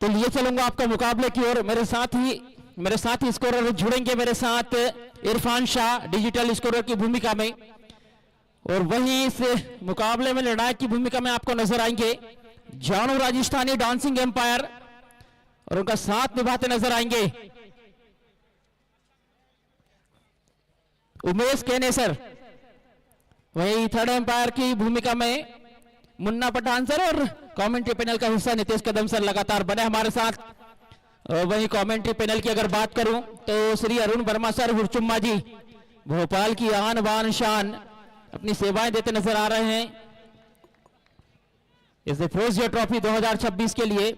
तो लिए चलूंगा आपका मुकाबले की ओर। मेरे साथ ही स्कोरर जुड़ेंगे मेरे साथ इरफान शाह डिजिटल स्कोरर की भूमिका में, और वहीं इस मुकाबले में निर्णायक की भूमिका में आपको नजर आएंगे जानू राजस्थानी डांसिंग एम्पायर, और उनका साथ निभाते नजर आएंगे उमेश केनेसर। वहीं थर्ड एम्पायर की भूमिका में मुन्ना पठान सर, और कमेंट्री पैनल का हिस्सा नितेश कदम सर लगातार बने हमारे साथ। वहीं कमेंट्री पैनल की अगर बात करूं तो श्री अरुण वर्मा सर हुरचुम्मा जी, भोपाल की आन बान शान, अपनी सेवाएं देते नजर आ रहे हैं इस फिरोजिया ट्रॉफी 2026 के लिए।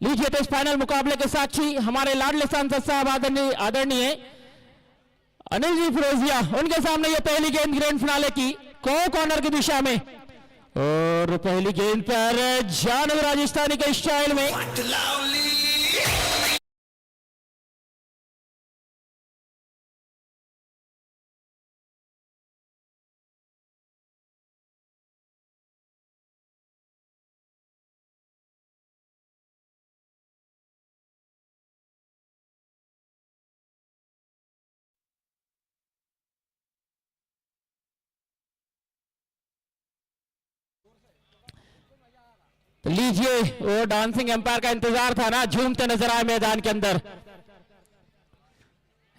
लीजिए तो इस फाइनल मुकाबले के साक्षी हमारे लाडले सांसद साहब आदरणीय अनिल जी फिरोजिया, उनके सामने ये पहली गेंद ग्रैंड फिनाले की कॉर्नर की दिशा में, और पहली गेंद पर जानू राजस्थानी के स्टाइल में लीजिए, वो डांसिंग एम्पायर का इंतजार था ना, झूमते नजर आए मैदान के अंदर।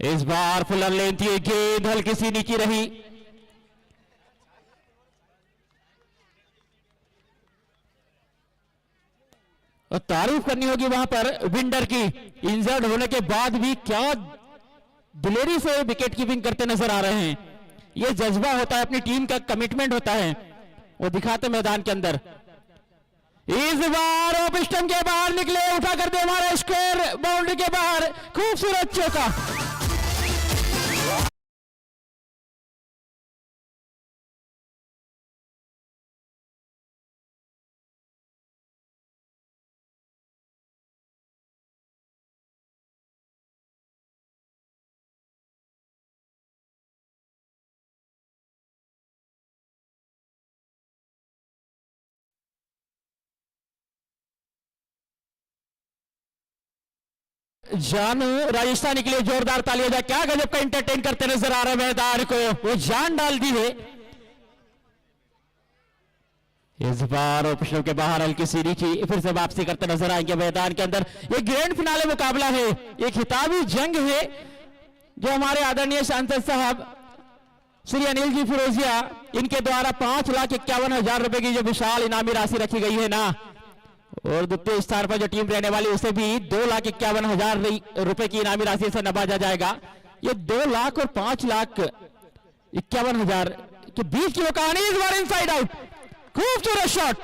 इस बार फुलर लेन थी, गेंद हल्की सी नीची रही, और तारीफ करनी होगी वहां पर विंडर की, इंजर्ड होने के बाद भी क्या दिलेरी से विकेट कीपिंग करते नजर आ रहे हैं। ये जज्बा होता है, अपनी टीम का कमिटमेंट होता है, वो दिखाते मैदान के अंदर। इस बार ऑफ स्टंप के बाहर निकले, उठा कर दे हमारा स्कोर बाउंड्री के बाहर, खूबसूरत चौका। जानू राजस्थानी के लिए जोरदार तालियां जाए, क्या गजब का एंटरटेन करते नजर आ रहे हैं मैदान को, वो जान डाल दी है। इस बार ऑप्शन के बाहर हल्की सी नीची, फिर से वापसी करते नजर आएंगे मैदान के अंदर। ये ग्रैंड फिनाले मुकाबला है, एक खिताबी जंग है, जो हमारे आदरणीय सांसद साहब श्री अनिल जी फिरोजिया, इनके द्वारा 5,51,000 रुपए की जो विशाल इनामी राशि रखी गई है ना, और द्वितीय स्थान पर जो टीम रहने वाली उसे भी 2,51,000 रुपए की इनामी राशि से नवाजा जाएगा। ये 2 लाख और 5,51,000 के बीच की वो कहानी। इस बार इनसाइड आउट, खूबसूरत शॉट।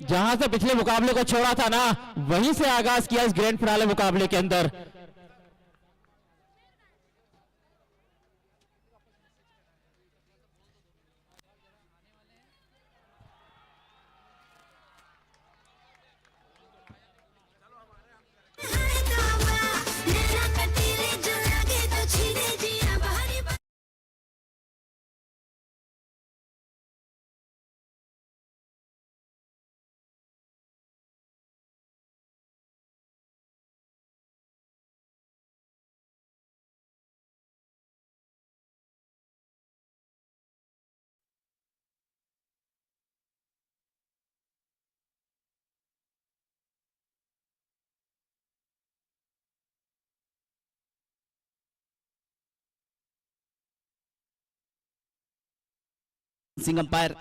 जहां से पिछले मुकाबले को छोड़ा था ना, वहीं से आगाज किया इस ग्रैंड फिनाले मुकाबले के अंदर। सिंह अंपायर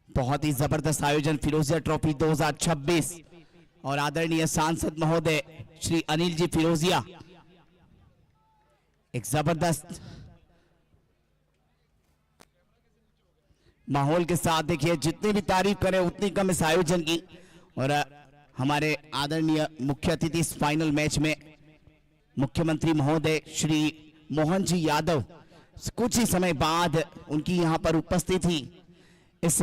बहुत ही जबरदस्त आयोजन फिरोजिया ट्रॉफी 2026 और आदरणीय सांसद महोदय श्री अनिल जी फिरोजिया एक जबरदस्त माहौल के साथ देखिए जितनी भी तारीफ करें उतनी कम इस आयोजन की। और हमारे आदरणीय मुख्य अतिथि इस फाइनल मैच में मुख्यमंत्री महोदय श्री मोहन जी यादव कुछ ही समय बाद उनकी यहां पर उपस्थिति इस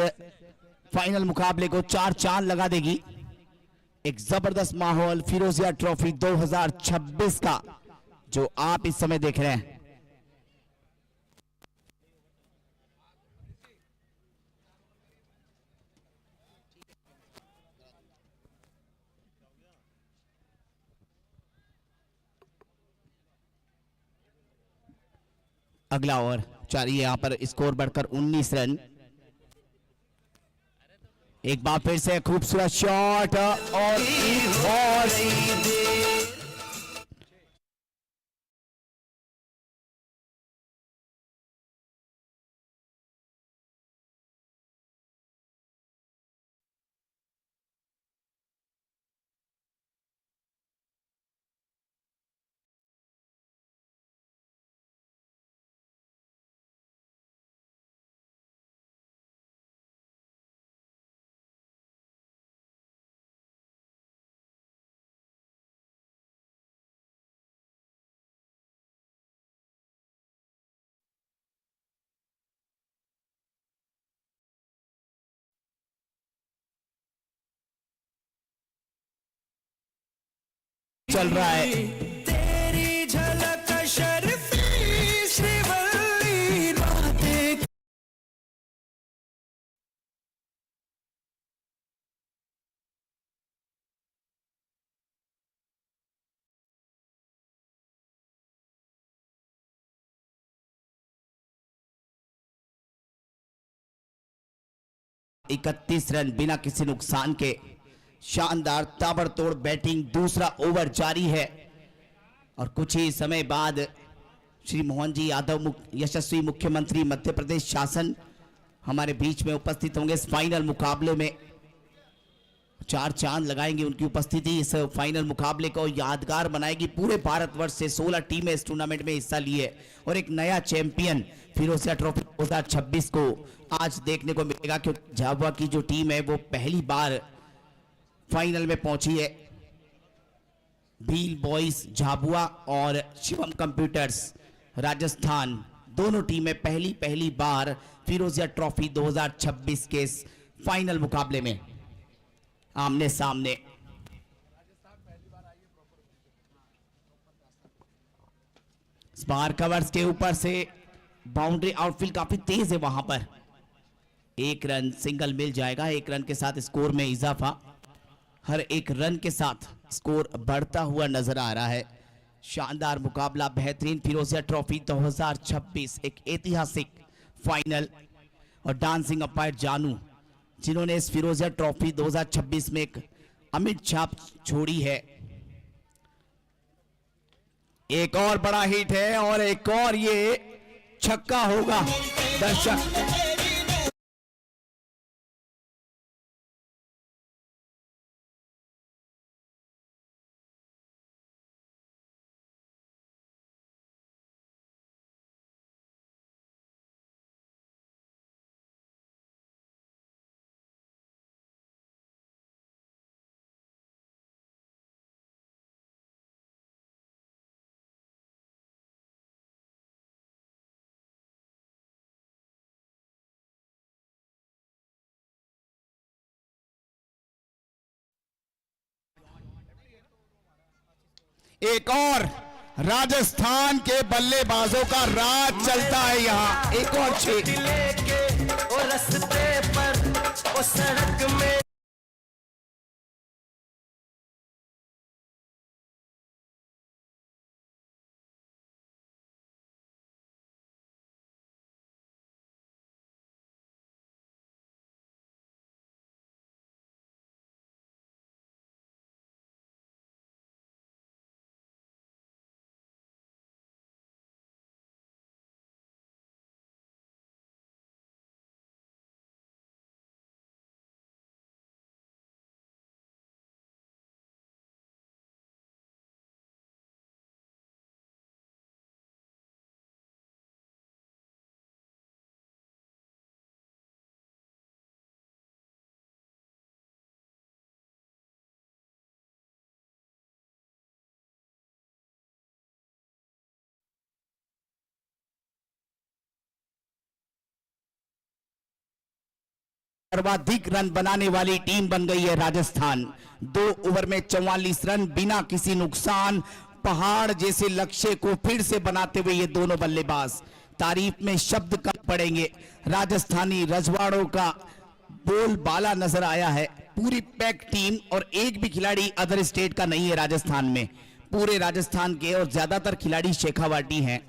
फाइनल मुकाबले को चार चांद लगा देगी। एक जबरदस्त माहौल फिरोजिया ट्रॉफी 2026 का जो आप इस समय देख रहे हैं। अगला ओवर जारी है, यहां पर स्कोर बढ़कर 19 रन। एक बार फिर से खूबसूरत शॉट और चल रहा है। तेरी झलक शर्फी श्रीवल्ली बातें। इकतीस रन बिना किसी नुकसान के शानदार ताबड़तोड़ बैटिंग। दूसरा ओवर जारी है और कुछ ही समय बाद श्री मोहन जी यादव यशस्वी मुख्यमंत्री मध्य प्रदेश शासन हमारे बीच में उपस्थित होंगे। इस फाइनल मुकाबले में चार चांद लगाएंगे। उनकी उपस्थिति इस फाइनल मुकाबले को यादगार बनाएगी। पूरे भारतवर्ष से 16 टीमें इस टूर्नामेंट में हिस्सा ली है और एक नया चैंपियन फिरोजिया ट्रॉफी 2026 को आज देखने को मिलेगा, क्योंकि झाबुआ की जो टीम है वो पहली बार फाइनल में पहुंची है। भील बॉयज झाबुआ और शिवम कंप्यूटर्स राजस्थान दोनों टीमें पहली बार फिरोजिया ट्रॉफी 2026 के इस फाइनल मुकाबले में आमने सामने। इस बार कवर्स के ऊपर से बाउंड्री आउटफील्ड काफी तेज है, वहां पर एक रन सिंगल मिल जाएगा। एक रन के साथ स्कोर में इजाफा, हर एक रन के साथ स्कोर बढ़ता हुआ नजर आ रहा है। शानदार मुकाबला, बेहतरीन फिरोजिया ट्रॉफी 2026 एक ऐतिहासिक फाइनल। और डांसिंग अंपायर जानू जिन्होंने इस फिरोजिया ट्रॉफी 2026 में एक अमिट छाप छोड़ी है। एक और बड़ा हिट है और एक और ये छक्का होगा। दर्शक एक और राजस्थान के बल्लेबाजों का राज चलता है यहां। एक और छह लेके ओ रस्ते पर ओ सड़क में सर्वाधिक रन बनाने वाली टीम बन गई है राजस्थान। 2 ओवर में 44 रन बिना किसी नुकसान, पहाड़ जैसे लक्ष्य को फिर से बनाते हुए ये दोनों बल्लेबाज, तारीफ में शब्द कम पड़ेंगे। राजस्थानी रजवाड़ों का बोलबाला नजर आया है। पूरी पैक टीम और एक भी खिलाड़ी अदर स्टेट का नहीं है राजस्थान में। पूरे राजस्थान के और ज्यादातर खिलाड़ी शेखावाटी हैं,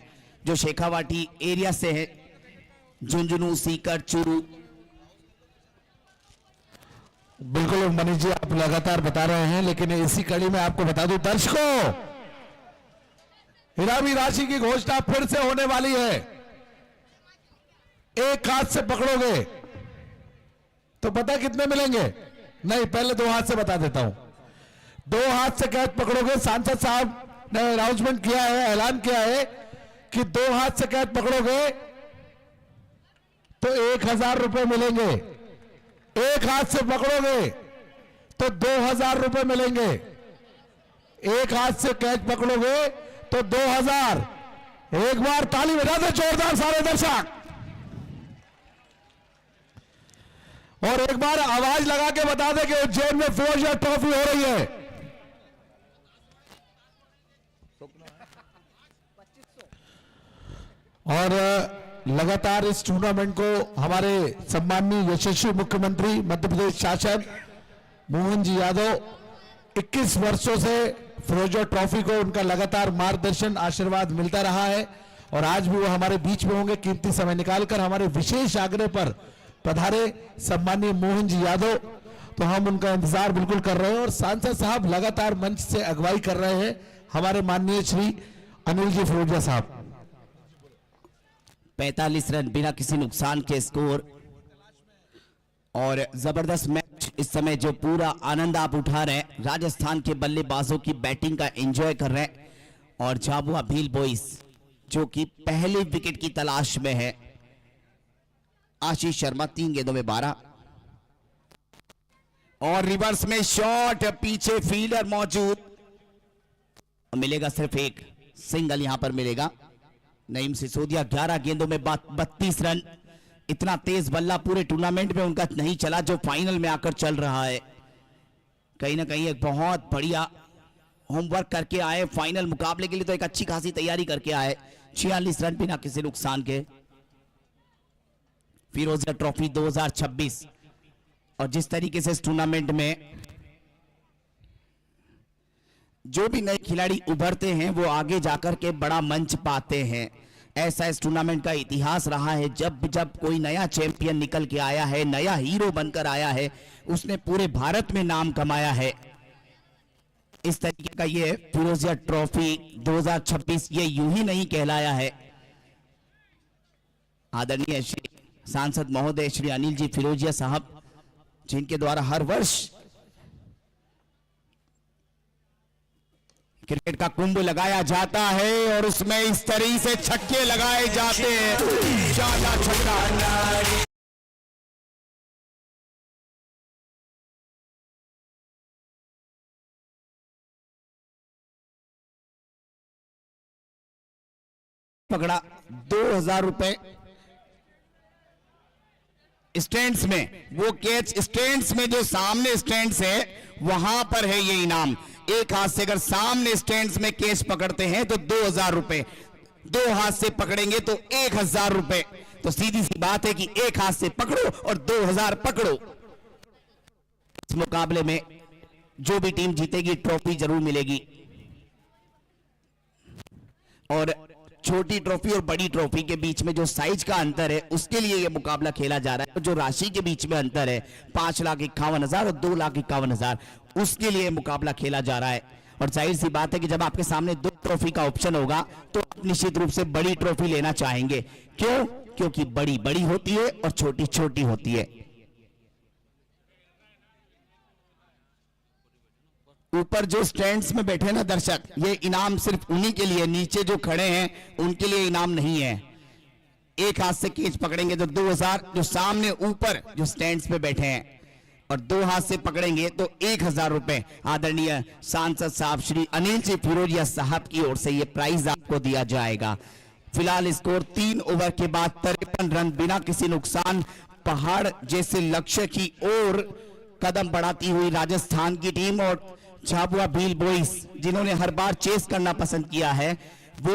जो शेखावाटी एरिया से है। झुंझुनू, सीकर, चूरू। बिल्कुल मनीष जी, आप लगातार बता रहे हैं, लेकिन इसी कड़ी में आपको बता दूं दर्शकों, इनामी राशि की घोषणा फिर से होने वाली है। एक हाथ से पकड़ोगे तो पता कितने मिलेंगे? नहीं, पहले 2 हाथ से बता देता हूं। 2 हाथ से कैच पकड़ोगे, सांसद साहब ने अनाउंसमेंट किया है, ऐलान किया है कि 2 हाथ से कैच पकड़ोगे तो 1000 रुपए मिलेंगे। एक हाथ से पकड़ोगे तो 2000 रुपए मिलेंगे। एक हाथ से कैच पकड़ोगे तो 2000। एक बार ताली बजा दे जोरदार सारे दर्शक, और एक बार आवाज लगा के बता दे कि उज्जैन में फिरोजिया ट्रॉफी हो रही है। और लगातार इस टूर्नामेंट को हमारे सम्माननीय यशस्वी मुख्यमंत्री मध्य प्रदेश शासन मोहन जी यादव 21 वर्षों से फिरोजिया ट्रॉफी को उनका लगातार मार्गदर्शन आशीर्वाद मिलता रहा है, और आज भी वो हमारे बीच में होंगे। कीमती समय निकालकर हमारे विशेष आग्रह पर पधारे सम्माननीय मोहन जी यादव, तो हम उनका इंतजार बिल्कुल कर रहे हैं। और सांसद साहब लगातार मंच से अगुवाई कर रहे हैं, हमारे माननीय श्री अनिल जी फिरोजिया साहब। 45 रन बिना किसी नुकसान के स्कोर, और जबरदस्त मैच इस समय जो पूरा आनंद आप उठा रहे हैं। राजस्थान के बल्लेबाजों की बैटिंग का एंजॉय कर रहे हैं, और झाबुआ भील बॉयज जो कि पहले विकेट की तलाश में है। आशीष शर्मा 3 गेंदों में 12, और रिवर्स में शॉट, पीछे फील्डर मौजूद, मिलेगा सिर्फ एक सिंगल यहां पर मिलेगा। नईम सिसोदिया 11 गेंदों में 32 रन। इतना तेज बल्ला पूरे टूर्नामेंट में उनका नहीं चला जो फाइनल में आकर चल रहा है। कहीं ना कहीं एक बहुत बढ़िया होमवर्क करके आए, फाइनल मुकाबले के लिए तो एक अच्छी खासी तैयारी करके आए। 46 रन बिना किसी नुकसान के। फिरोजिया ट्रॉफी 2026, और जिस तरीके से इस टूर्नामेंट में जो भी नए खिलाड़ी उभरते हैं वो आगे जाकर के बड़ा मंच पाते हैं। ऐसा इस टूर्नामेंट का इतिहास रहा है। जब जब कोई नया चैंपियन निकल के आया है, नया हीरो बनकर आया है, उसने पूरे भारत में नाम कमाया है। इस तरीके का ये फिरोजिया ट्रॉफी 2026 ये यूं ही नहीं कहलाया है। आदरणीय श्री सांसद महोदय श्री अनिल जी फिरोजिया साहब, जिनके द्वारा हर वर्ष क्रिकेट का कुंभ लगाया जाता है और उसमें इस तरह से छक्के लगाए जाते हैं। ज्यादा छक्का पकड़ा। 2000 रुपए स्टैंड्स में, वो कैच स्टैंड्स में, जो सामने स्टैंड्स है वहां पर है ये इनाम। एक हाथ से अगर सामने स्टैंड्स में कैच पकड़ते हैं तो 2000 रुपए, 2 हाथ से पकड़ेंगे तो 1000 रुपए। तो सीधी सी बात है कि एक हाथ से पकड़ो और 2000 पकड़ो। इस मुकाबले में जो भी टीम जीतेगी ट्रॉफी जरूर मिलेगी। और छोटी ट्रॉफी और बड़ी ट्रॉफी के बीच में जो साइज का अंतर है उसके लिए यह मुकाबला खेला जा रहा है। जो राशि के बीच में अंतर है 5,51,000 और 2,51,000, उसके लिए मुकाबला खेला जा रहा है। और जाहिर सी बात है कि जब आपके सामने 2 ट्रॉफी का ऑप्शन होगा तो आप निश्चित रूप से बड़ी ट्रॉफी लेना चाहेंगे। क्यों? क्योंकि बड़ी बड़ी होती है और छोटी छोटी होती है। ऊपर जो स्टैंड्स में बैठे ना दर्शक, ये इनाम सिर्फ उन्हीं के लिए, नीचे जो खड़े हैं उनके लिए इनाम नहीं है। एक हाथ से कैच पकड़ेंगे तो 2000, जो सामने ऊपर जो स्टैंड्स पे बैठे हैं, और 2 हाथ से पकड़ेंगे तो 1000 रुपए आदरणीय सांसद साहब श्री अनिल जी फिरोजिया साहब की ओर से ये प्राइज आपको दिया जाएगा। फिलहाल स्कोर 3 ओवर के बाद 53 रन बिना किसी नुकसान, पहाड़ जैसे लक्ष्य की ओर कदम बढ़ाती हुई राजस्थान की टीम और झाबुआ भील बॉयज जिन्होंने हर बार चेस करना पसंद किया है, वो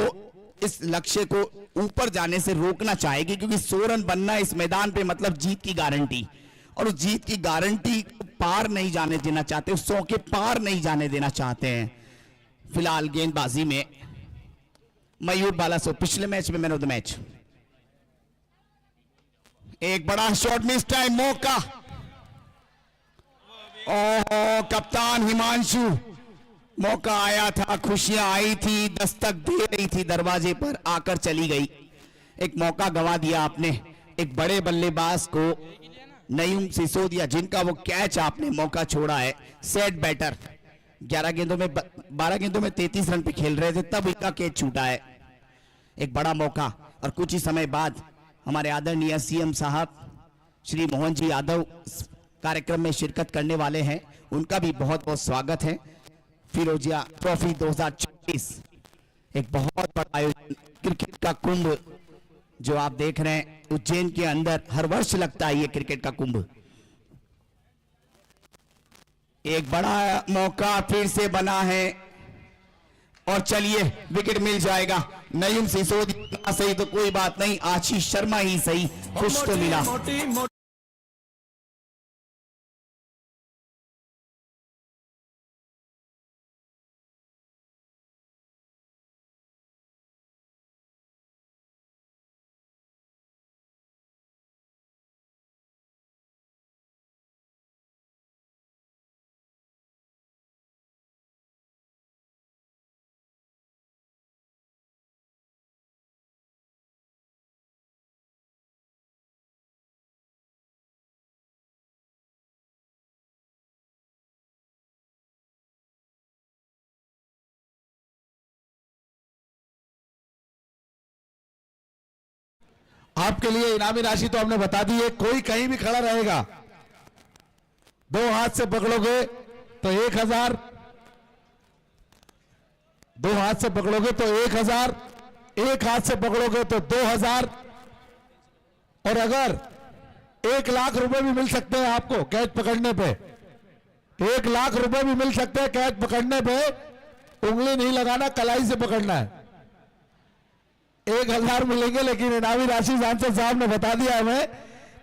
इस लक्ष्य को ऊपर जाने से रोकना चाहेगी, क्योंकि 100 रन बनना इस मैदान पे मतलब जीत की गारंटी, और उस जीत की गारंटी पार नहीं जाने देना चाहते, उस 100 के पार नहीं जाने देना चाहते हैं। फिलहाल गेंदबाजी में मयूर बालासो, पिछले मैच में मैन ऑफ द मैच। एक बड़ा शॉट मिस टाइम, मौका, ओहो कप्तान हिमांशु, मौका आया था, खुशियां आई थी, दस्तक दे रही थी, दरवाजे पर आकर चली गई। एक मौका गंवा दिया आपने, एक बड़े बल्लेबाज को नईम सिसोदिया, जिनका वो कैच आपने मौका छोड़ा है। सेट बैटर 12 गेंदों में 33 रन पे खेल रहे थे, तब इनका कैच छूटा है। एक बड़ा मौका, और कुछ ही समय बाद हमारे आदरणीय सीएम साहब श्री मोहन जी यादव कार्यक्रम में शिरकत करने वाले हैं, उनका भी बहुत बहुत स्वागत है। फिरोजिया ट्रॉफी 2024 एक बहुत बड़ा आयोजन, क्रिकेट का कुंभ जो आप देख रहे हैं उज्जैन के अंदर हर वर्ष लगता है ये क्रिकेट का कुंभ। एक बड़ा मौका फिर से बना है, और चलिए विकेट मिल जाएगा। नईम सिसोदिया सही तो कोई बात नहीं, आशीष शर्मा ही सही, कुछ तो मिला। आपके लिए इनामी राशि तो हमने बता दी है, कोई कहीं भी खड़ा रहेगा, 2 हाथ से पकड़ोगे तो 1000, 2 हाथ से पकड़ोगे तो 1000, 1 हाथ से पकड़ोगे तो 2000, और अगर 1 लाख रुपए भी मिल सकते हैं आपको कैच पकड़ने पे, 1 लाख रुपए भी मिल सकते हैं कैच पकड़ने पे, उंगली नहीं लगाना, कलाई से पकड़ना है। 1000 मिलेंगे, लेकिन इनामी राशि सांसद साहब ने बता दिया हमें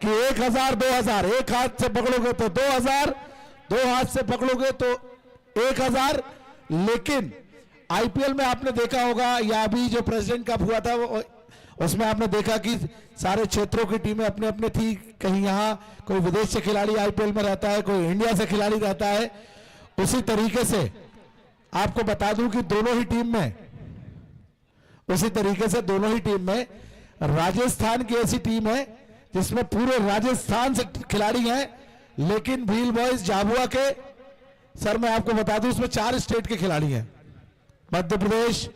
कि 1000, 2000, 1 हाथ से पकड़ोगे तो 2000, 2 हाथ से पकड़ोगे तो 1000। लेकिन आईपीएल में आपने देखा होगा, या अभी जो प्रेसिडेंट कप हुआ था उसमें आपने देखा कि सारे क्षेत्रों की टीमें अपने अपने थी, कहीं यहाँ कोई विदेश से खिलाड़ी आईपीएल में रहता है, कोई इंडिया से खिलाड़ी रहता है। उसी तरीके से आपको बता दूं कि दोनों ही टीम में राजस्थान की ऐसी टीम है जिसमें पूरे राजस्थान से खिलाड़ी हैं, लेकिन भील बॉयज झाबुआ के, सर मैं आपको बता दूं इसमें 4 स्टेट के खिलाड़ी हैं। मध्य प्रदेश,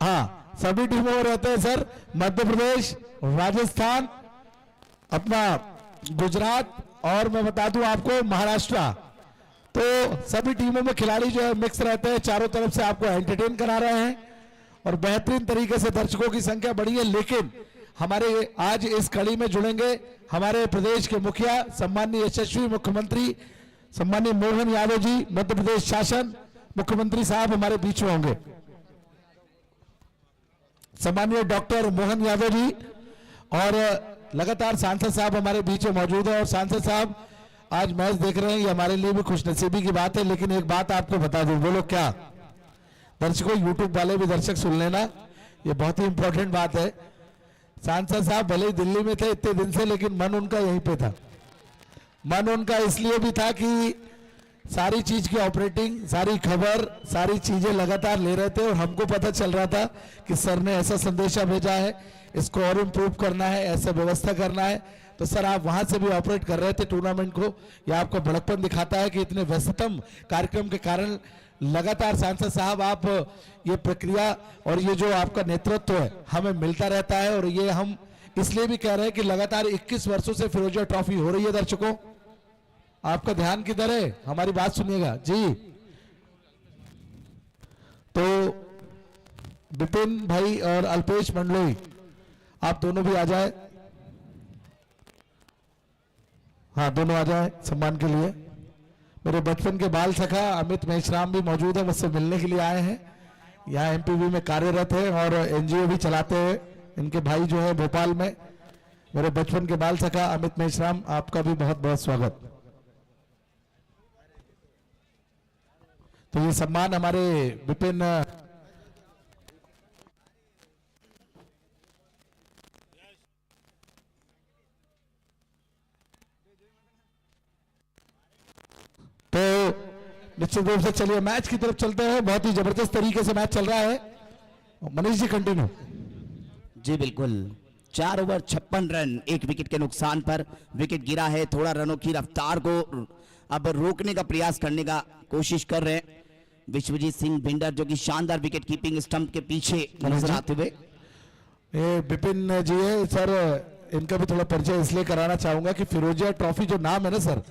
हाँ सभी टीमों में रहते हैं सर, मध्य प्रदेश, राजस्थान, अपना गुजरात, और मैं बता दूं आपको महाराष्ट्र। तो सभी टीमों में खिलाड़ी जो है मिक्स रहते हैं, चारों तरफ से आपको एंटरटेन करा रहे हैं और बेहतरीन तरीके से दर्शकों की संख्या बढ़ी है। लेकिन हमारे आज इस कड़ी में जुड़ेंगे हमारे प्रदेश के मुखिया सम्माननीय यशस्वी मुख्यमंत्री सम्माननीय मोहन यादव जी, मध्य प्रदेश शासन मुख्यमंत्री साहब हमारे बीच में होंगे, सम्माननीय डॉक्टर मोहन यादव जी, और लगातार सांसद साहब हमारे बीच में मौजूद है। और सांसद साहब आज मैच देख रहे हैं, ये हमारे लिए भी खुशनसीबी की बात है। लेकिन एक बात आपको बता दूं, बोलो क्या दर्शकों, यूट्यूब वाले भी दर्शक सुन लेना, ये बहुत ही इंपॉर्टेंट बात है। सांसद साहब भले ही दिल्ली में थे इतने दिन से, लेकिन मन उनका यहीं पे था। मन उनका इसलिए भी था कि सारी चीज की ऑपरेटिंग, सारी खबर, सारी चीजें लगातार ले रहे थे, और हमको पता चल रहा था कि सर ने ऐसा संदेशा भेजा है, इसको और इम्प्रूव करना है, ऐसा व्यवस्था करना है। तो सर आप वहां से भी ऑपरेट कर रहे थे टूर्नामेंट को, यह आपका बड़प्पन दिखाता है कि इतने व्यस्ततम कार्यक्रम के कारण लगातार सांसद साहब आप ये प्रक्रिया और ये जो आपका नेतृत्व है हमें मिलता रहता है। और ये हम इसलिए भी कह रहे हैं कि लगातार 21 वर्षों से फिरोजिया ट्रॉफी हो रही है। दर्शकों आपका ध्यान किधर है, हमारी बात सुनिएगा जी। तो विपिन भाई और अल्पेश मंडलोई आप दोनों भी आ जाए। हाँ, दोनों आ जाए सम्मान के लिए। मेरे बचपन के बाल सखा अमित मेश्राम भी मौजूद है, मुझसे मिलने के लिए आए हैं। यहाँ एमपीवी में कार्यरत है और एनजीओ भी चलाते हैं। इनके भाई जो है भोपाल में। मेरे बचपन के बाल सखा अमित मेश्राम, आपका भी बहुत बहुत स्वागत। तो ये सम्मान हमारे विपिन तो निश्चित रूप से चलिए मैच की तरफ चलते हैं। बहुत ही जबरदस्त तरीके से मैच चल रहा है। मनीष जी कंटिन्यू। जी बिल्कुल, 4 ओवर 56 रन, 1 विकेट के नुकसान पर विकेट गिरा है। थोड़ा रनों की रफ्तार को अब रोकने का प्रयास करने का कोशिश कर रहे हैं विश्वजीत सिंह भिंडर, जो कि शानदार विकेट कीपिंग स्टंप के पीछे नजर आते हुए। ये विपिन जी है सर, इनका भी थोड़ा परिचय इसलिए कराना चाहूंगा कि फिरोजिया ट्रॉफी जो नाम है ना सर,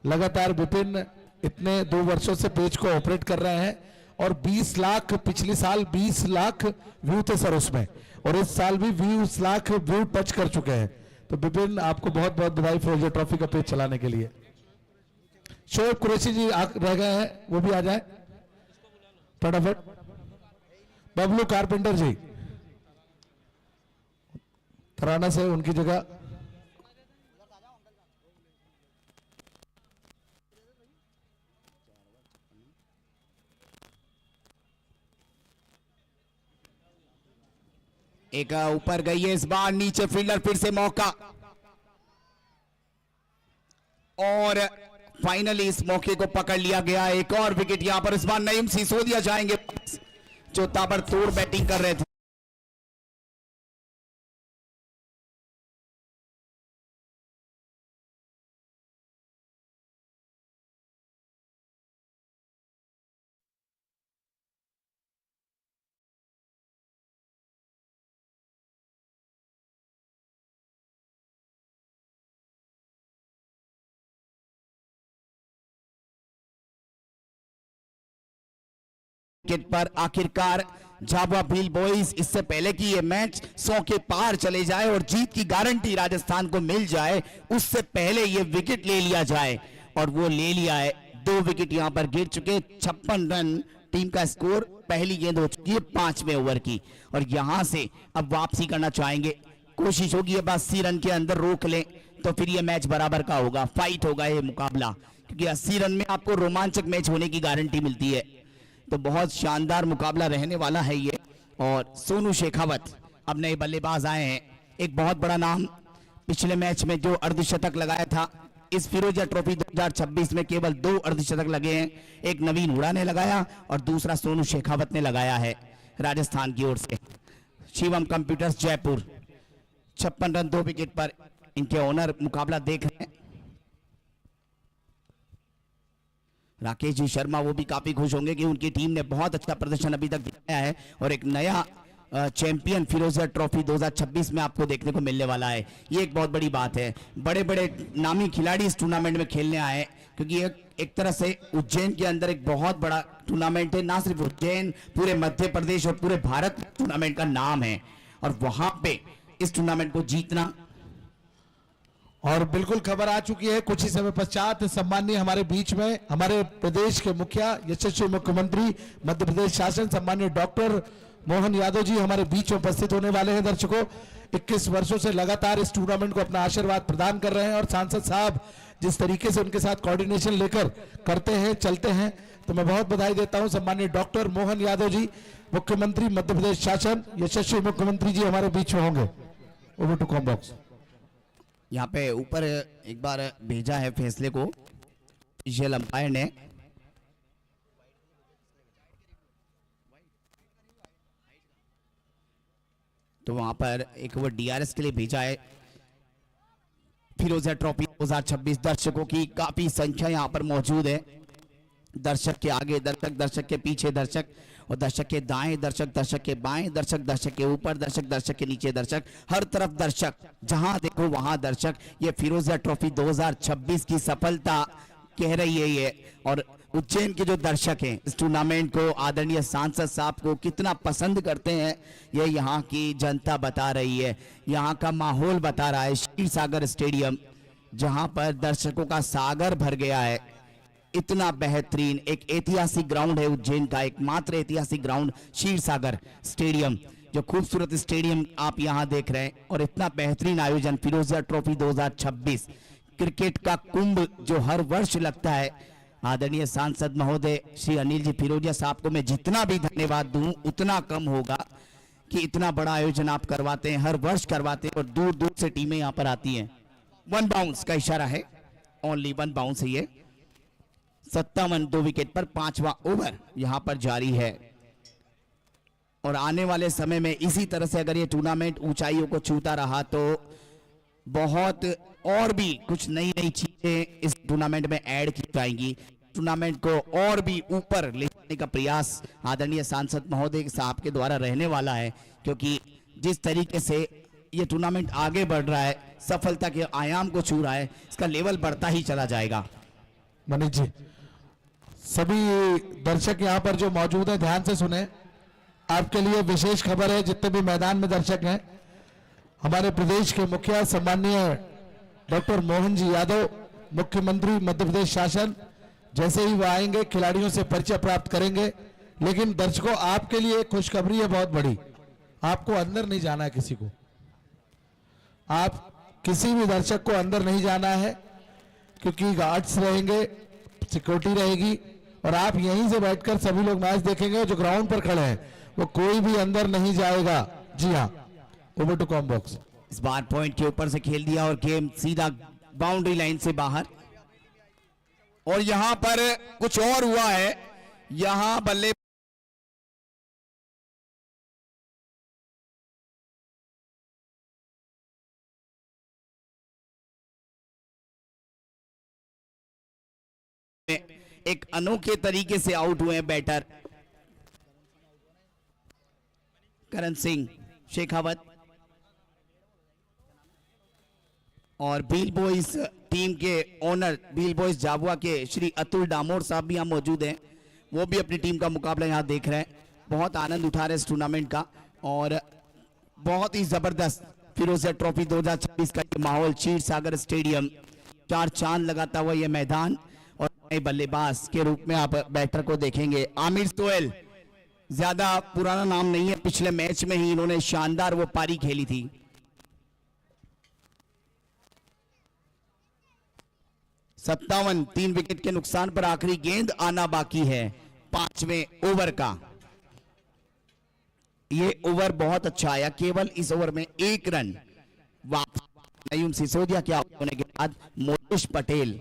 लगातार विपिन इतने 2 वर्षों से पेज को ऑपरेट कर रहे हैं और 20 लाख, पिछले साल 20 लाख व्यू थे सर उसमें, और इस साल भी 20 लाख व्यू टच कर चुके हैं। तो विपिन आपको बहुत बहुत बधाई फिरोजिया ट्रॉफी का पेज चलाने के लिए। शोएब कुरैशी जी रह गए हैं, वो भी आ जाए फटाफट। बबलू कारपेंटर जी थराना से, उनकी जगह एक ऊपर गई है इस बार, नीचे फील्डर, फिर से मौका, और फाइनली इस मौके को पकड़ लिया गया। एक और विकेट यहां पर इस बार नईम सिसोदिया जाएंगे, जो ताबड़तोड़ बैटिंग कर रहे थे। विकेट पर आखिरकार झाबुआ भील बॉयज, इससे पहले कि ये मैच 100 के पार चले जाए और जीत की गारंटी राजस्थान को मिल जाए, उससे पहले ये विकेट ले लिया जाए, और वो ले लिया है। 2 विकेट यहां पर गिर चुके। 56 रन टीम का स्कोर, पहली गेंद हो चुकी है 5वें ओवर की, और यहां से अब वापसी करना चाहेंगे। कोशिश होगी अब 80 रन के अंदर रोक लें तो फिर ये मैच बराबर का होगा, फाइट होगा ये मुकाबला, क्योंकि 80 रन में आपको रोमांचक मैच होने की गारंटी मिलती है। तो बहुत शानदार मुकाबला रहने वाला है ये। और सोनू शेखावत अब नए बल्लेबाज आए हैं। एक बहुत बड़ा नाम, पिछले मैच में जो अर्धशतक लगाया था, इस फिरोजिया ट्रॉफी 2026 में केवल 2 अर्धशतक लगे हैं। एक नवीन हुडा ने लगाया और दूसरा सोनू शेखावत ने लगाया है राजस्थान की ओर से। Shivam computers Jaipur, 56 run 2 wicket पर इनके ओनर मुकाबला देख रहे हैं। राकेश जी शर्मा वो भी काफी खुश होंगे कि उनकी टीम ने बहुत अच्छा प्रदर्शन अभी तक दिखाया है, और एक नया चैंपियन फिरोजिया ट्रॉफी 2026 में आपको देखने को मिलने वाला है। ये एक बहुत बड़ी बात है। बड़े बड़े नामी खिलाड़ी इस टूर्नामेंट में खेलने आए, क्योंकि एक तरह से उज्जैन के अंदर एक बहुत बड़ा टूर्नामेंट है। ना सिर्फ उज्जैन, पूरे मध्य प्रदेश और पूरे भारत टूर्नामेंट का नाम है, और वहां पे इस टूर्नामेंट को जीतना। और बिल्कुल खबर आ चुकी है कुछ ही समय पश्चात, सम्माननीय हमारे बीच में हमारे प्रदेश के मुखिया, यशस्वी मुख्यमंत्री मध्य प्रदेश शासन, सम्माननीय डॉक्टर मोहन यादव जी हमारे बीच उपस्थित होने वाले हैं। दर्शकों, 21 वर्षों से लगातार इस टूर्नामेंट को अपना आशीर्वाद प्रदान कर रहे हैं, और सांसद साहब जिस तरीके से उनके साथ कोऑर्डिनेशन लेकर करते हैं, चलते हैं, तो मैं बहुत बधाई देता हूं। सम्माननीय डॉक्टर मोहन यादव जी, मुख्यमंत्री मध्य प्रदेश शासन, यशस्वी मुख्यमंत्री जी हमारे बीच में होंगे। Over to com box. यहाँ पे ऊपर एक बार भेजा है फैसले को ऑफिशियल अंपायर ने। तो वहां पर एक वो डीआरएस के लिए भेजा है। फिरोजिया ट्रॉफी 2026 दर्शकों की काफी संख्या यहाँ पर मौजूद है। दर्शक के आगे दर्शक, दर्शक के पीछे दर्शक, और दर्शक के दाएं दर्शक, दर्शक के बाएं दर्शक, दर्शक के ऊपर दर्शक, दर्शक के नीचे दर्शक, हर तरफ दर्शक, जहां देखो वहां दर्शक। ये फिरोजिया ट्रॉफी 2026 की सफलता कह रही है ये। और उज्जैन के जो दर्शक हैं इस टूर्नामेंट को, आदरणीय सांसद साहब को कितना पसंद करते हैं, ये यहाँ की जनता बता रही है। यहाँ का माहौल बता रहा है। क्षीर सागर स्टेडियम जहां पर दर्शकों का सागर भर गया है। इतना बेहतरीन एक ऐतिहासिक ग्राउंड है उज्जैन का, एकमात्र ऐतिहासिक ग्राउंड क्षीर सागर स्टेडियम, जो खूबसूरत स्टेडियम आप यहां देख रहे हैं। और इतना बेहतरीन आयोजन फिरोजिया ट्रॉफी 2026 क्रिकेट का कुंभ जो हर वर्ष लगता है। आदरणीय सांसद महोदय श्री अनिल जी फिरोजिया साहब को मैं जितना भी धन्यवाद दूं उतना कम होगा कि इतना बड़ा आयोजन आप करवाते हैं, हर वर्ष करवाते हैं और दूर दूर से टीमें यहां पर आती हैं। 1 बाउंस का इशारा है, ओनली 1 बाउंस है ये। 57 2 विकेट पर 5वां ओवर यहां पर जारी है। और आने वाले समय में इसी तरह से अगर ये टूर्नामेंट ऊंचाइयों को छूता रहा तो बहुत और भी कुछ नई नई चीजें इस टूर्नामेंट में ऐड की जाएंगी। टूर्नामेंट को और भी ऊपर ले जाने का प्रयास आदरणीय सांसद महोदय साहब के द्वारा रहने वाला है, क्योंकि जिस तरीके से ये टूर्नामेंट आगे बढ़ रहा है, सफलता के आयाम को छू रहा है, इसका लेवल बढ़ता ही चला जाएगा। मनीष जी, सभी दर्शक यहाँ पर जो मौजूद हैं ध्यान से सुने, आपके लिए विशेष खबर है। जितने भी मैदान में दर्शक हैं, हमारे प्रदेश के मुखिया सम्माननीय डॉक्टर मोहन जी यादव, मुख्यमंत्री मध्य प्रदेश शासन, जैसे ही वो आएंगे खिलाड़ियों से परिचय प्राप्त करेंगे। लेकिन दर्शकों, आपके लिए एक खुशखबरी है बहुत बड़ी। आपको अंदर नहीं जाना है, किसी को, आप किसी भी दर्शक को अंदर नहीं जाना है, क्योंकि गार्ड्स रहेंगे, सिक्योरिटी रहेगी और आप यहीं से बैठकर सभी लोग मैच देखेंगे। जो ग्राउंड पर खड़े हैं वो कोई भी अंदर नहीं जाएगा। जी हाँ, ओवर टू कॉम बॉक्स। इस बार पॉइंट के ऊपर से खेल दिया और गेम सीधा बाउंड्री लाइन से बाहर। और यहां पर कुछ और हुआ है, यहां बल्ले एक अनोखे तरीके से आउट हुए हैं बैटर करण सिंह शेखावत। और बील बॉयज टीम के ओनर, बील बॉयज झाबुआ के श्री अतुल डामोर साहब भी यहाँ मौजूद हैं। वो भी अपनी टीम का मुकाबला यहाँ देख रहे हैं, बहुत आनंद उठा रहे हैं इस टूर्नामेंट का। और बहुत ही जबरदस्त फिरोजिया ट्रॉफी 2026 का ये माहौल, क्षीर सागर स्टेडियम, 4 चांद लगाता हुआ ये मैदान। और नए बल्लेबाज के रूप में आप बैटर को देखेंगे, आमिर सोहेल। ज्यादा पुराना नाम नहीं है, पिछले मैच में ही इन्होंने शानदार वो पारी खेली थी। सत्तावन 3 विकेट के नुकसान पर आखिरी गेंद आना बाकी है 5वें ओवर का। ये ओवर बहुत अच्छा आया, केवल इस ओवर में 1 रन वापस। नयूम सिसोदिया के आउट होने के बाद मोलेश पटेल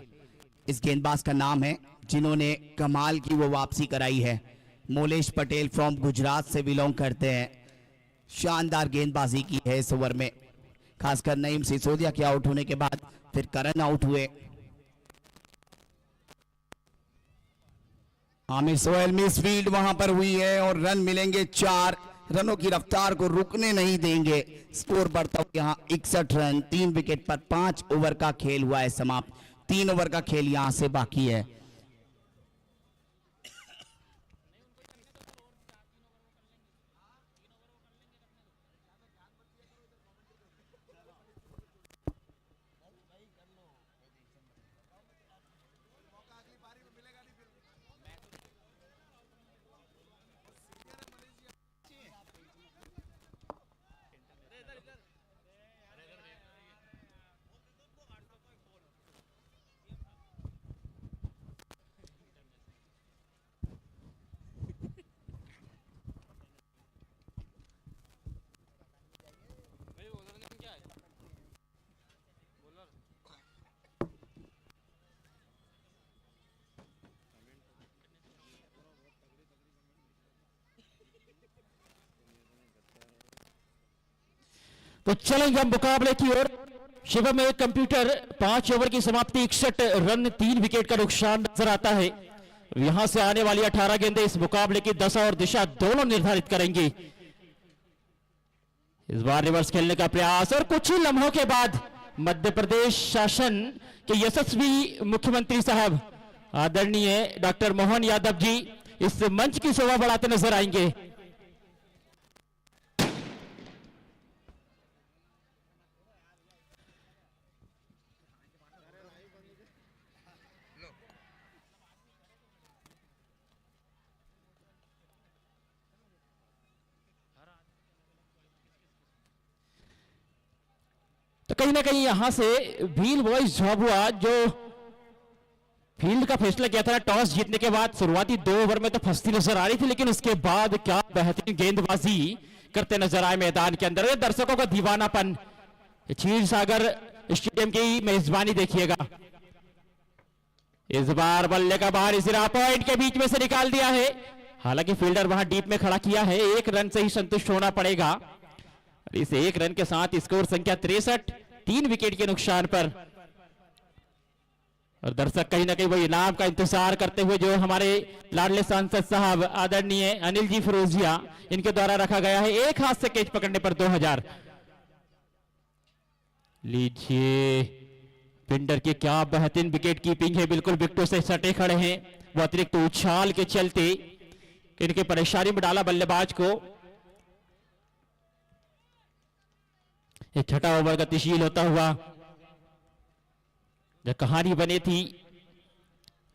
इस गेंदबाज का नाम है, जिन्होंने कमाल की वो वापसी कराई है। मोलेश पटेल फ्रॉम गुजरात से बिलोंग करते हैं। शानदार गेंदबाजी की है इस ओवर में, खासकर नईम सिसोदिया के आउट होने के बाद फिर करण आउट हुए। आमिर सोहेल मिस फील्ड वहां पर हुई है और रन मिलेंगे 4। रनों की रफ्तार को रुकने नहीं देंगे। स्कोर बढ़ता हुआ यहां 61 रन, 3 विकेट पर 5 ओवर का खेल हुआ है समाप्त। 3 ओवर का खेल यहां से बाकी है। तो चलेंगे हम मुकाबले की ओर। शिवम में कंप्यूटर 5 ओवर की समाप्ति 61 रन 3 विकेट का नुकसान नजर आता है। यहां से आने वाली 18 गेंदें इस मुकाबले की दशा और दिशा दोनों निर्धारित करेंगी। इस बार रिवर्स खेलने का प्रयास और कुछ ही लम्हों के बाद मध्य प्रदेश शासन के यशस्वी मुख्यमंत्री साहब आदरणीय डॉक्टर मोहन यादव जी इस मंच की शोभा बढ़ाते नजर आएंगे। तो कहीं ना कहीं यहां से व्हील बॉयज झाबुआ जो फील्ड का फैसला किया था टॉस जीतने के बाद शुरुआती 2 ओवर में तो फंसती नजर आ रही थी, लेकिन उसके बाद क्या बेहतरीन गेंदबाजी करते नजर आए मैदान के अंदर। दर्शकों का दीवानापन क्षीर सागर स्टेडियम की मेजबानी देखिएगा। इस बार बल्ले का बाहरी सिरा पॉइंट के बीच में से निकाल दिया है, हालांकि फील्डर वहां डीप में खड़ा किया है। 1 रन से ही संतुष्ट होना पड़ेगा। इस 1 रन के साथ स्कोर संख्या 63, 3 विकेट के नुकसान पर। और दर्शक कहीं ना कहीं वो इनाम का इंतजार करते हुए जो हमारे लाडले सांसद साहब आदरणीय अनिल जी फिरोजिया इनके द्वारा रखा गया है, एक हाथ से कैच पकड़ने पर 2000। लीजिए पिंडर की क्या बेहतरीन विकेट कीपिंग है, बिल्कुल विकेटों से सटे खड़े हैं। वो अतिरिक्त उछाल के चलते इनके परेशानी में डाला बल्लेबाज को। ये छठा ओवर गतिशील होता हुआ जो कहानी बनी थी,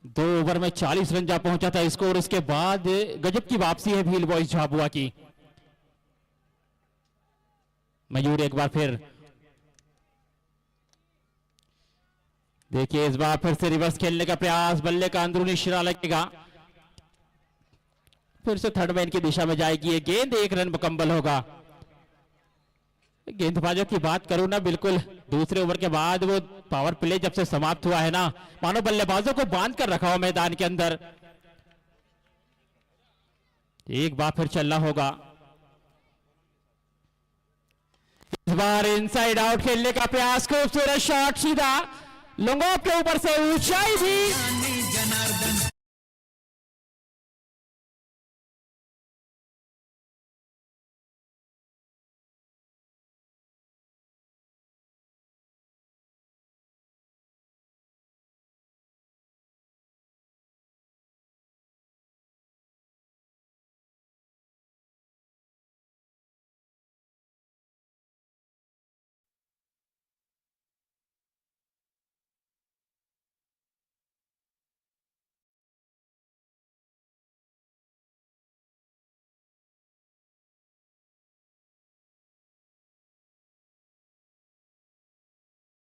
2 ओवर में 40 रन जा पहुंचा था स्कोर। उसके बाद गजब की वापसी है व्हील बॉयज झाबुआ की। मयूर एक बार फिर देखिए, इस बार फिर से रिवर्स खेलने का प्रयास, बल्ले का अंदरूनी शिरा लगेगा, फिर से थर्ड मैन की दिशा में जाएगी ये गेंद। 1 रन मुकम्मल होगा। गेंदबाजों की बात करूं ना, बिल्कुल दूसरे ओवर के बाद वो पावर प्ले जब से समाप्त हुआ है ना, मानो बल्लेबाजों को बांध कर रखा हो मैदान के अंदर। एक बार फिर चलना होगा। इस बार इनसाइड आउट खेलने का प्रयास, खूबसूरत शॉट सीधा लंगोप के ऊपर से ऊंचाई थी।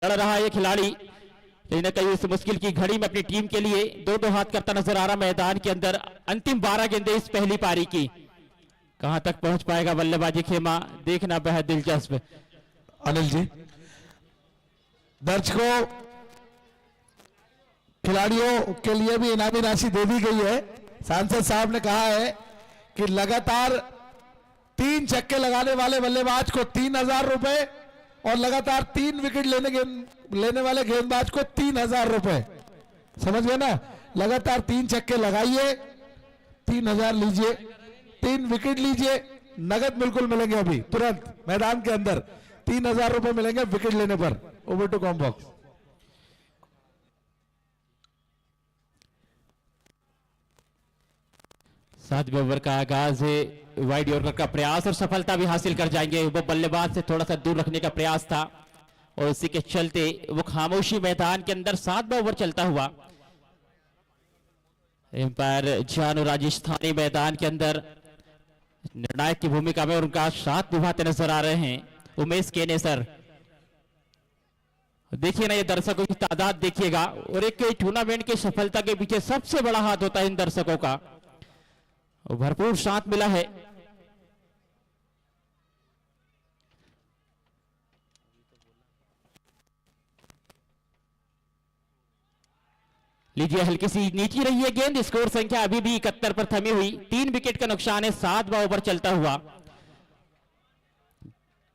लड़ रहा ये खिलाड़ी कहीं ना कहीं इस मुश्किल की घड़ी में अपनी टीम के लिए 2-2 हाथ करता नजर आ रहा मैदान के अंदर। अंतिम 12 गेंदें इस पहली पारी की, कहां तक पहुंच पाएगा बल्लेबाजी खेमा, देखना बेहद दिलचस्प। अनिल जी, दर्शकों खिलाड़ियों के लिए भी इनामी राशि दे दी गई है। सांसद साहब ने कहा है कि लगातार 3 छक्के लगाने वाले बल्लेबाज को 3000 रुपए और लगातार 3 विकेट लेने वाले गेंदबाज को 3000 रुपए। समझ गए ना? लगातार 3 छक्के लगाइए, 3000 लीजिए, 3 विकेट लीजिए, नगद बिल्कुल मिलेंगे अभी तुरंत मैदान के अंदर। 3000 रुपए मिलेंगे विकेट लेने पर। Over to comm box. सातवें ओवर का आगाज है, वाइड यॉर्कर का प्रयास और सफलता भी हासिल कर जाएंगे। वो बल्लेबाज से थोड़ा सा दूर रखने का प्रयास था और इसी के चलते वो खामोशी मैदान के अंदर 7वां ओवर चलता हुआ। एम्पायर जानू राजस्थानी मैदान के अंदर निर्णायक की भूमिका में और उनका साथ निभाते नजर आ रहे हैं उमेश केने सर। देखिए ना, ये दर्शकों की तादाद देखिएगा, और एक टूर्नामेंट की सफलता के पीछे सबसे बड़ा हाथ होता है इन दर्शकों का। भरपूर साथ मिला है। लीजिए, हल्की सी नीची रही है गेंद। स्कोर संख्या अभी भी 71 पर थमी हुई। 3 विकेट का नुकसान है। 7वां ओवर चलता हुआ।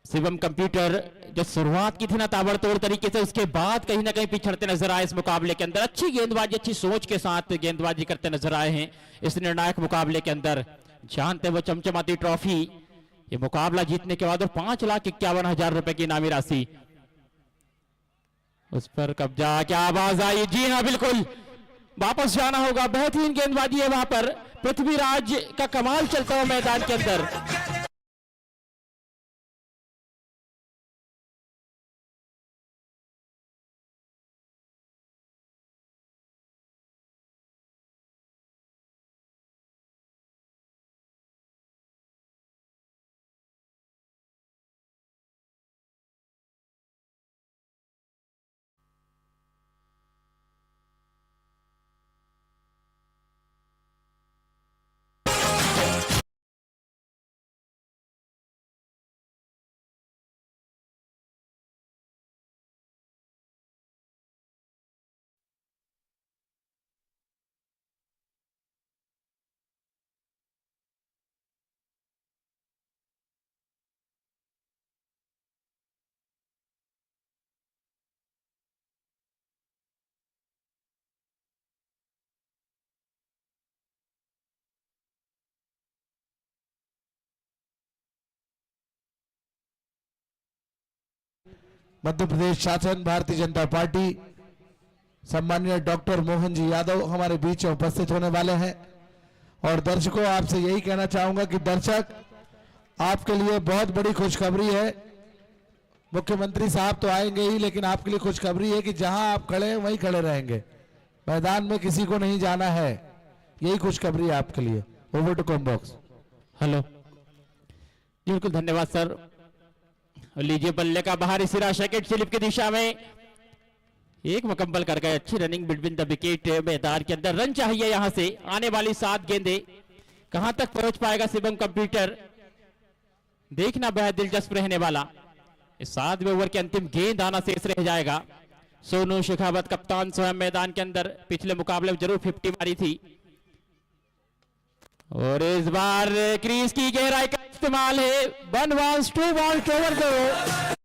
शिवम कंप्यूटर जो शुरुआत की थी ना ताबड़तोड़ तरीके से, उसके बाद कहीं ना कहीं पिछड़ते नजर आए इस मुकाबले के अंदर। अच्छी गेंदबाजी, अच्छी सोच के साथ गेंदबाजी करते नजर आए हैं इस निर्णायक मुकाबले के अंदर। जानते वो चमचमाती ट्रॉफी, ये मुकाबला जीतने के बाद और 5,51,000 रुपए की इनामी राशि, उस पर कब्जा। क्या आवाज आई? जी हाँ, बिल्कुल वापस जाना होगा। बेहतरीन गेंदबाजी है वहां पर। पृथ्वीराज का कमाल चलता हुआ मैदान के अंदर। मध्य प्रदेश शासन भारतीय जनता पार्टी सम्मानीय डॉक्टर मोहन जी यादव हमारे बीच में उपस्थित होने वाले हैं। और दर्शकों, आपसे यही कहना चाहूंगा कि दर्शक, आपके लिए बहुत बड़ी खुशखबरी है। मुख्यमंत्री साहब तो आएंगे ही, लेकिन आपके लिए खुशखबरी है कि जहां आप खड़े हैं वहीं खड़े रहेंगे, मैदान में किसी को नहीं जाना है। यही खुशखबरी है आपके लिए। Over to com box. Hello ji, बिल्कुल धन्यवाद सर। और लीजिए बल्ले का बाहरी सिरा सेकंड स्लिप की दिशा में एक मुकम्मल कर गए। अच्छी रनिंग बिटवीन द विकेट। मैदान के अंदर रन चाहिए यहां से। आने वाली 7 गेंदें कहां तक पहुंच पाएगा शिवम कंप्यूटर, देखना बेहद दिलचस्प रहने वाला। इस 7वें ओवर के अंतिम गेंद आना शेष रह जाएगा। सोनू शेखावत कप्तान स्वयं मैदान के अंदर पिछले मुकाबले में जरूर 50 मारी थी, और इस बार क्रीज की गहराई का इस्तेमाल है। 1 बॉल्स 2 बॉल्स ओवर दो।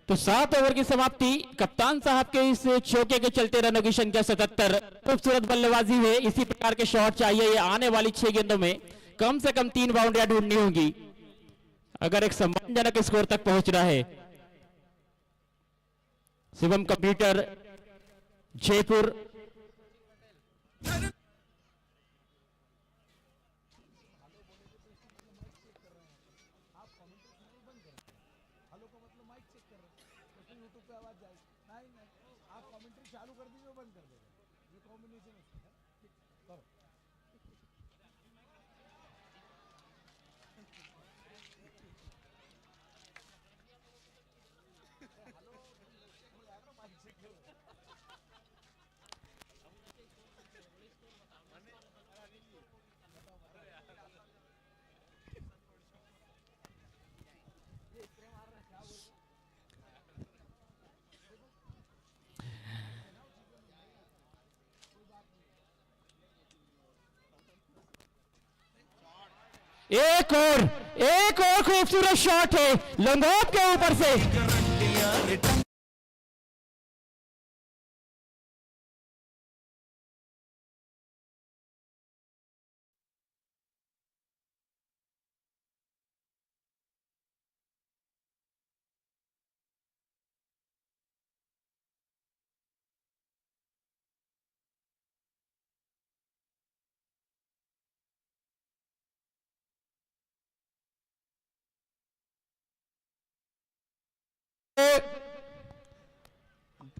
तो 7 ओवर की समाप्ति। कप्तान साहब के इस चौके के चलते रनों की संख्या 77। खूबसूरत बल्लेबाजी है। इसी प्रकार के शॉट चाहिए। ये आने वाली 6 गेंदों में कम से कम 3 बाउंड्रियां ढूंढनी होंगी अगर एक सम्मानजनक स्कोर तक पहुंचना है। शिवम कंप्यूटर, जयपुर। एक और खूबसूरत शॉट है लंगोट के ऊपर से।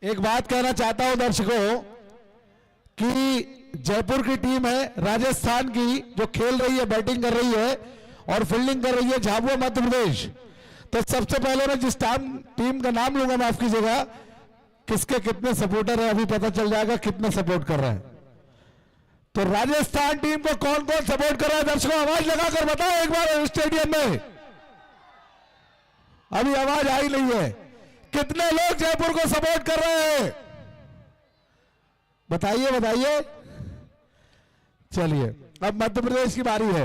एक बात कहना चाहता हूं दर्शकों कि जयपुर की टीम है राजस्थान की, जो खेल रही है, बैटिंग कर रही है और फील्डिंग कर रही है झाबुआ मध्य प्रदेश। तो सबसे पहले मैं जिस टीम का नाम लूंगा, माफ कीजिएगा, किसके कितने सपोर्टर है अभी पता चल जाएगा, कितने सपोर्ट कर रहे हैं। तो राजस्थान टीम को कौन कौन सपोर्ट कर रहा है दर्शकों, आवाज लगाकर बताओ एक बार स्टेडियम में। अभी आवाज आई नहीं है। कितने लोग जयपुर को सपोर्ट कर रहे हैं, बताइए बताइए। चलिए अब मध्य प्रदेश की बारी है।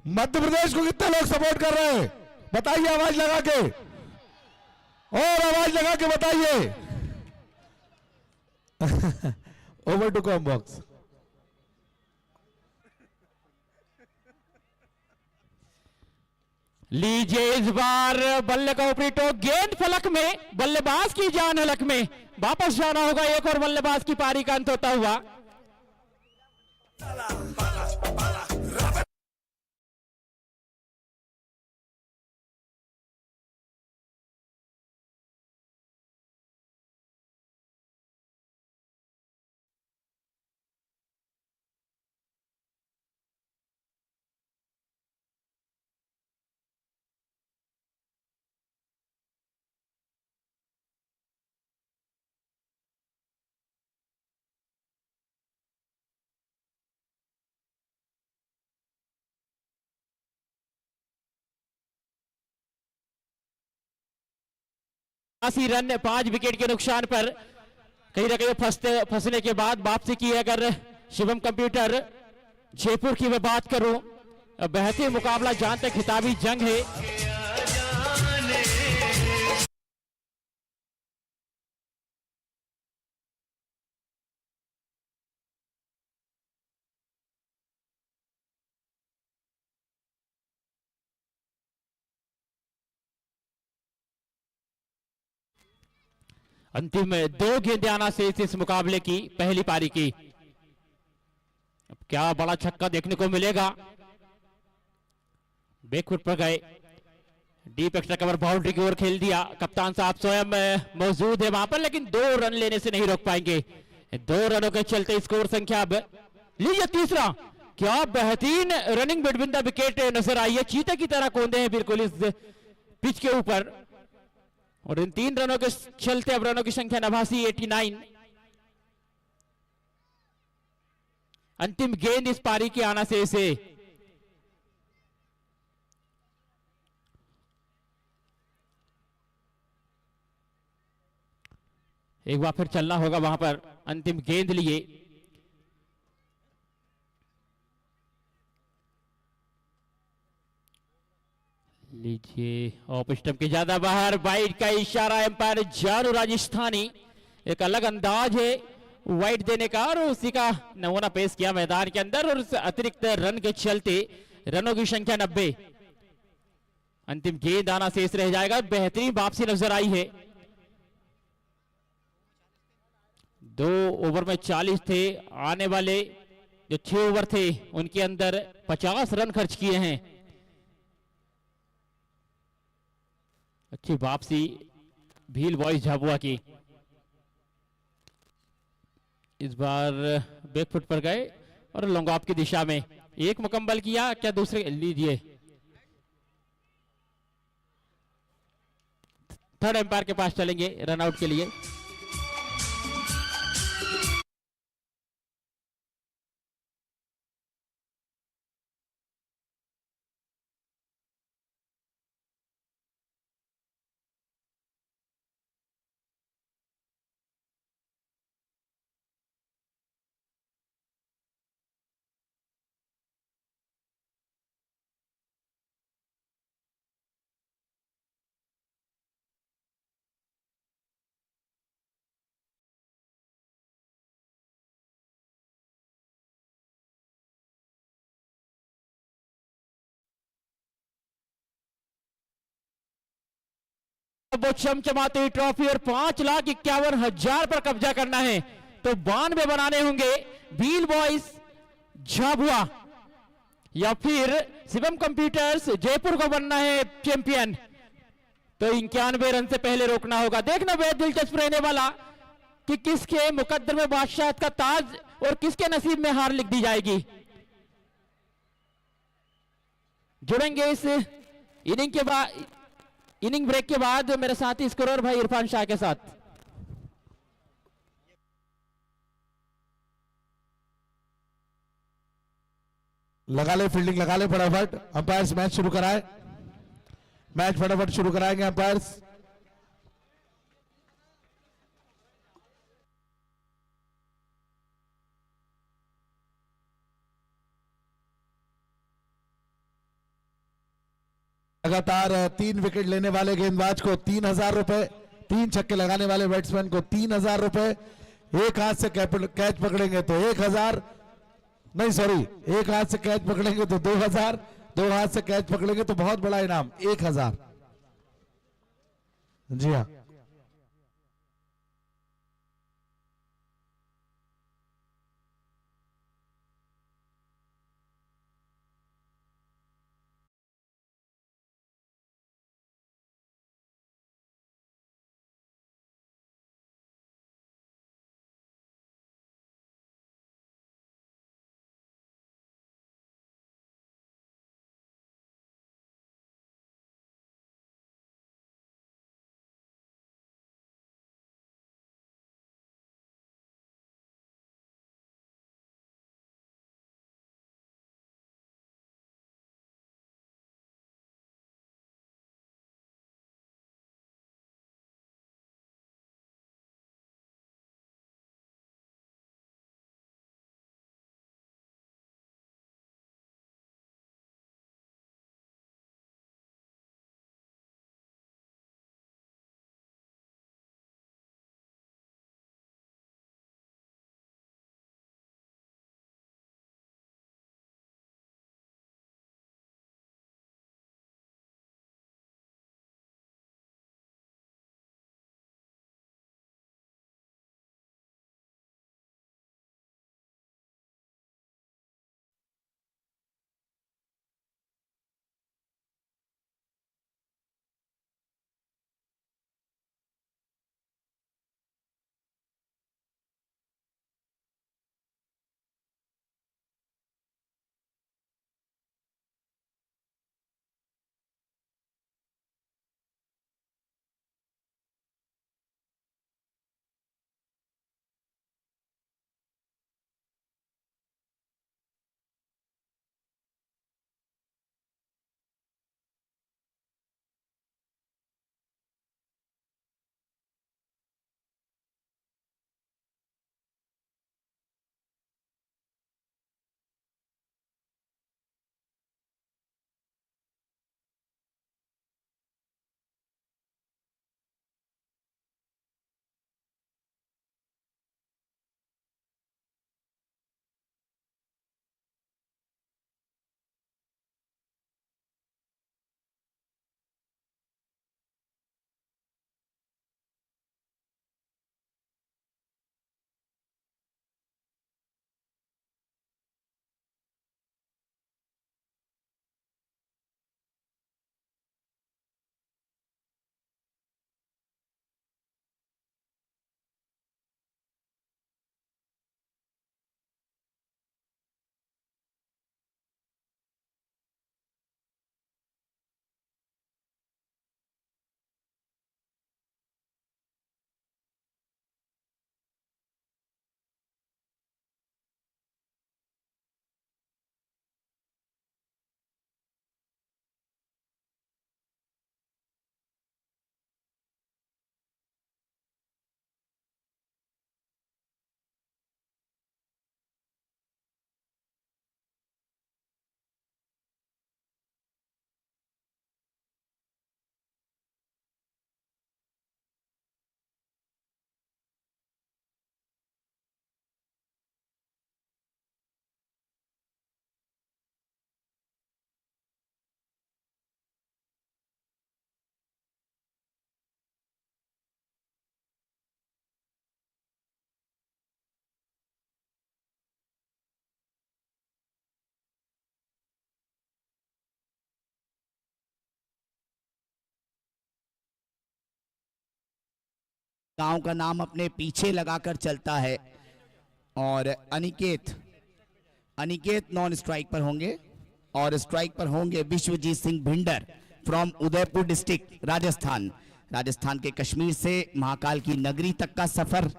मध्य प्रदेश को कितने लोग सपोर्ट कर रहे हैं बताइए आवाज लगा के, और आवाज लगा के बताइए। Over to com box. लीजिए इस बार बल्ले का ऊपरी टोक, गेंद फलक में, बल्लेबाज की जान हलक में। वापस जाना होगा एक और बल्लेबाज की पारी का अंत होता हुआ। 80 रन 5 विकेट के नुकसान पर कहीं ना कहीं फंसने के बाद वापसी की है। अगर शिवम कंप्यूटर जयपुर की मैं बात करूं, बेहतरीन मुकाबला जहां तक खिताबी जंग है। अंतिम 2 गेंदें आना से इस मुकाबले की पहली पारी की। अब क्या बड़ा छक्का देखने को मिलेगा। बैकफुट पर गए, डीप एक्स्ट्रा कवर बाउंड्री की ओर खेल दिया। कप्तान साहब स्वयं मौजूद है वहां पर, लेकिन 2 रन लेने से नहीं रोक पाएंगे। 2 रनों के चलते स्कोर संख्या अब लीजिए तीसरा। क्या बेहतरीन रनिंग बिटवीन द विकेट नजर आई है। चीते की तरह कौंदे हैं बिल्कुल इस पिच के ऊपर। और इन 3 रनों के चलते अब रनों की संख्या 89 89। अंतिम गेंद इस पारी के आना से इसे एक बार फिर चलना होगा वहां पर। अंतिम गेंद लिए लीजिए ऑफ स्टंप के ज्यादा बाहर, वाइड का इशारा एम्पायर जानू राजस्थानी। एक अलग अंदाज है वाइड देने का और उसी का नमूना पेश किया मैदान के अंदर। और उस अतिरिक्त रन के चलते रनों की संख्या 90। अंतिम गेंद आना शेष रह जाएगा। बेहतरीन वापसी नजर आई है। 2 ओवर में 40 थे। आने वाले जो 6 ओवर थे उनके अंदर 50 रन खर्च किए हैं। अच्छी वापसी भील बॉयज झाबुआ की। इस बार बैकफुट पर गए और लॉन्ग ऑफ की दिशा में एक मुकम्मल किया। क्या दूसरे लीजिए थर्ड एम्पायर के पास चलेंगे रन आउट के लिए। वो चमचमाती हुई ट्रॉफी और 5,51,000 पर कब्जा करना है तो 92 बनाने होंगे व्हील बॉयज झाबुआ या फिर शिवम कंप्यूटर्स जयपुर को बनना है चैंपियन। तो 91 रन से पहले रोकना होगा। देखना बेहद दिलचस्प रहने वाला कि किसके मुकद्दर में बादशाह का ताज और किसके नसीब में हार लिख दी जाएगी। जुड़ेंगे इस इनिंग के बाद, इनिंग ब्रेक के बाद मेरे साथी स्कोरर भाई इरफान शाह के साथ। लगा ले फील्डिंग, लगा ले फटाफट। अंपायर्स मैच शुरू कराए, मैच फटाफट शुरू कराएंगे अंपायर्स। लगातार 3 विकेट लेने वाले गेंदबाज को 3,000 रुपए, 3 छक्के लगाने वाले बैट्समैन को 3,000 रुपए। एक हाथ से कैच पकड़ेंगे तो 1,000, नहीं सॉरी, एक हाथ से कैच पकड़ेंगे तो 2,000, 2 हाथ से कैच पकड़ेंगे तो बहुत बड़ा इनाम 1,000। जी हाँ। गांव का नाम अपने पीछे लगाकर चलता है। और अनिकेत नॉन स्ट्राइक पर होंगे और स्ट्राइक पर होंगे विश्वजीत सिंह भिंडर फ्रॉम उदयपुर डिस्ट्रिक्ट राजस्थान। राजस्थान के कश्मीर से महाकाल की नगरी तक का सफर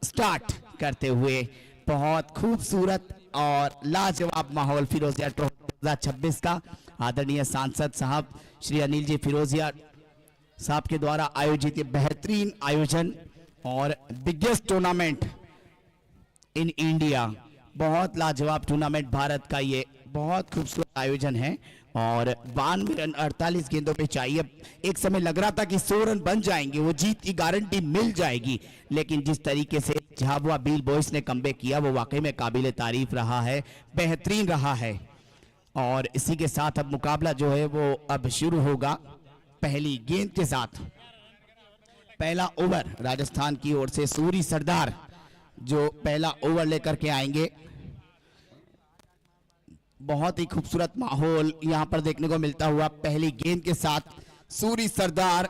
स्टार्ट करते हुए बहुत खूबसूरत और लाजवाब माहौल फिरोजिया ट्रॉफी 2026 का आदरणीय सांसद साहब श्री अनिल जी फिरोजिया साहब के द्वारा आयोजित ये बेहतरीन आयोजन और बिगेस्ट टूर्नामेंट इन इंडिया, बहुत लाजवाब टूर्नामेंट भारत का ये बहुत खूबसूरत आयोजन है। और 92 रन 48 गेंदों पे चाहिए। एक समय लग रहा था कि 100 रन बन जाएंगे, वो जीत की गारंटी मिल जाएगी, लेकिन जिस तरीके से झाबुआ बील बॉयज ने कमबैक किया वो वाकई में काबिले तारीफ रहा है, बेहतरीन रहा है। और इसी के साथ अब मुकाबला जो है वो अब शुरू होगा पहली गेंद के साथ। पहला ओवर राजस्थान की ओर से सूरी सरदार जो पहला ओवर लेकर के आएंगे। बहुत ही खूबसूरत माहौल यहां पर देखने को मिलता हुआ पहली गेंद के साथ सूरी सरदार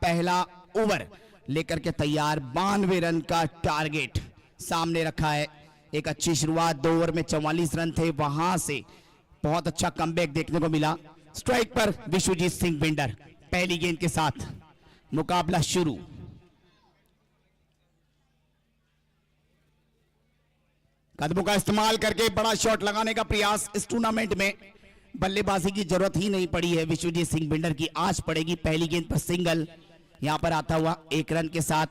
पहला ओवर लेकर के तैयार। 92 रन का टारगेट सामने रखा है। एक अच्छी शुरुआत, 2 ओवर में 44 रन थे, वहां से बहुत अच्छा कमबैक देखने को मिला। स्ट्राइक पर विश्वजीत सिंह भिंडर पहली गेंद के साथ मुकाबला शुरू। कदमों का इस्तेमाल करके बड़ा शॉट लगाने का प्रयास। इस टूर्नामेंट में बल्लेबाजी की जरूरत ही नहीं पड़ी है विश्वजीत सिंह भिंडर की, आज पड़ेगी। पहली गेंद पर सिंगल यहां पर आता हुआ 1 रन के साथ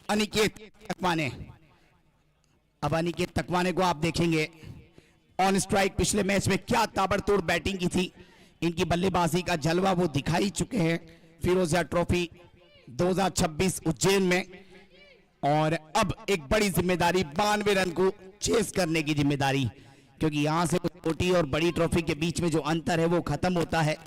अनिकेत तकवाने। अब अनिकेत तकवाने को आप देखेंगे ऑन स्ट्राइक। पिछले मैच में क्या ताबड़तोड़ बैटिंग की थी, इनकी बल्लेबाजी का जलवा वो दिखाई चुके हैं फिरोजिया ट्रॉफी 2026 उज्जैन में। और अब एक बड़ी जिम्मेदारी 92 रन को चेस करने की जिम्मेदारी, क्योंकि यहां से छोटी और बड़ी ट्रॉफी के बीच में जो अंतर है वो खत्म होता है।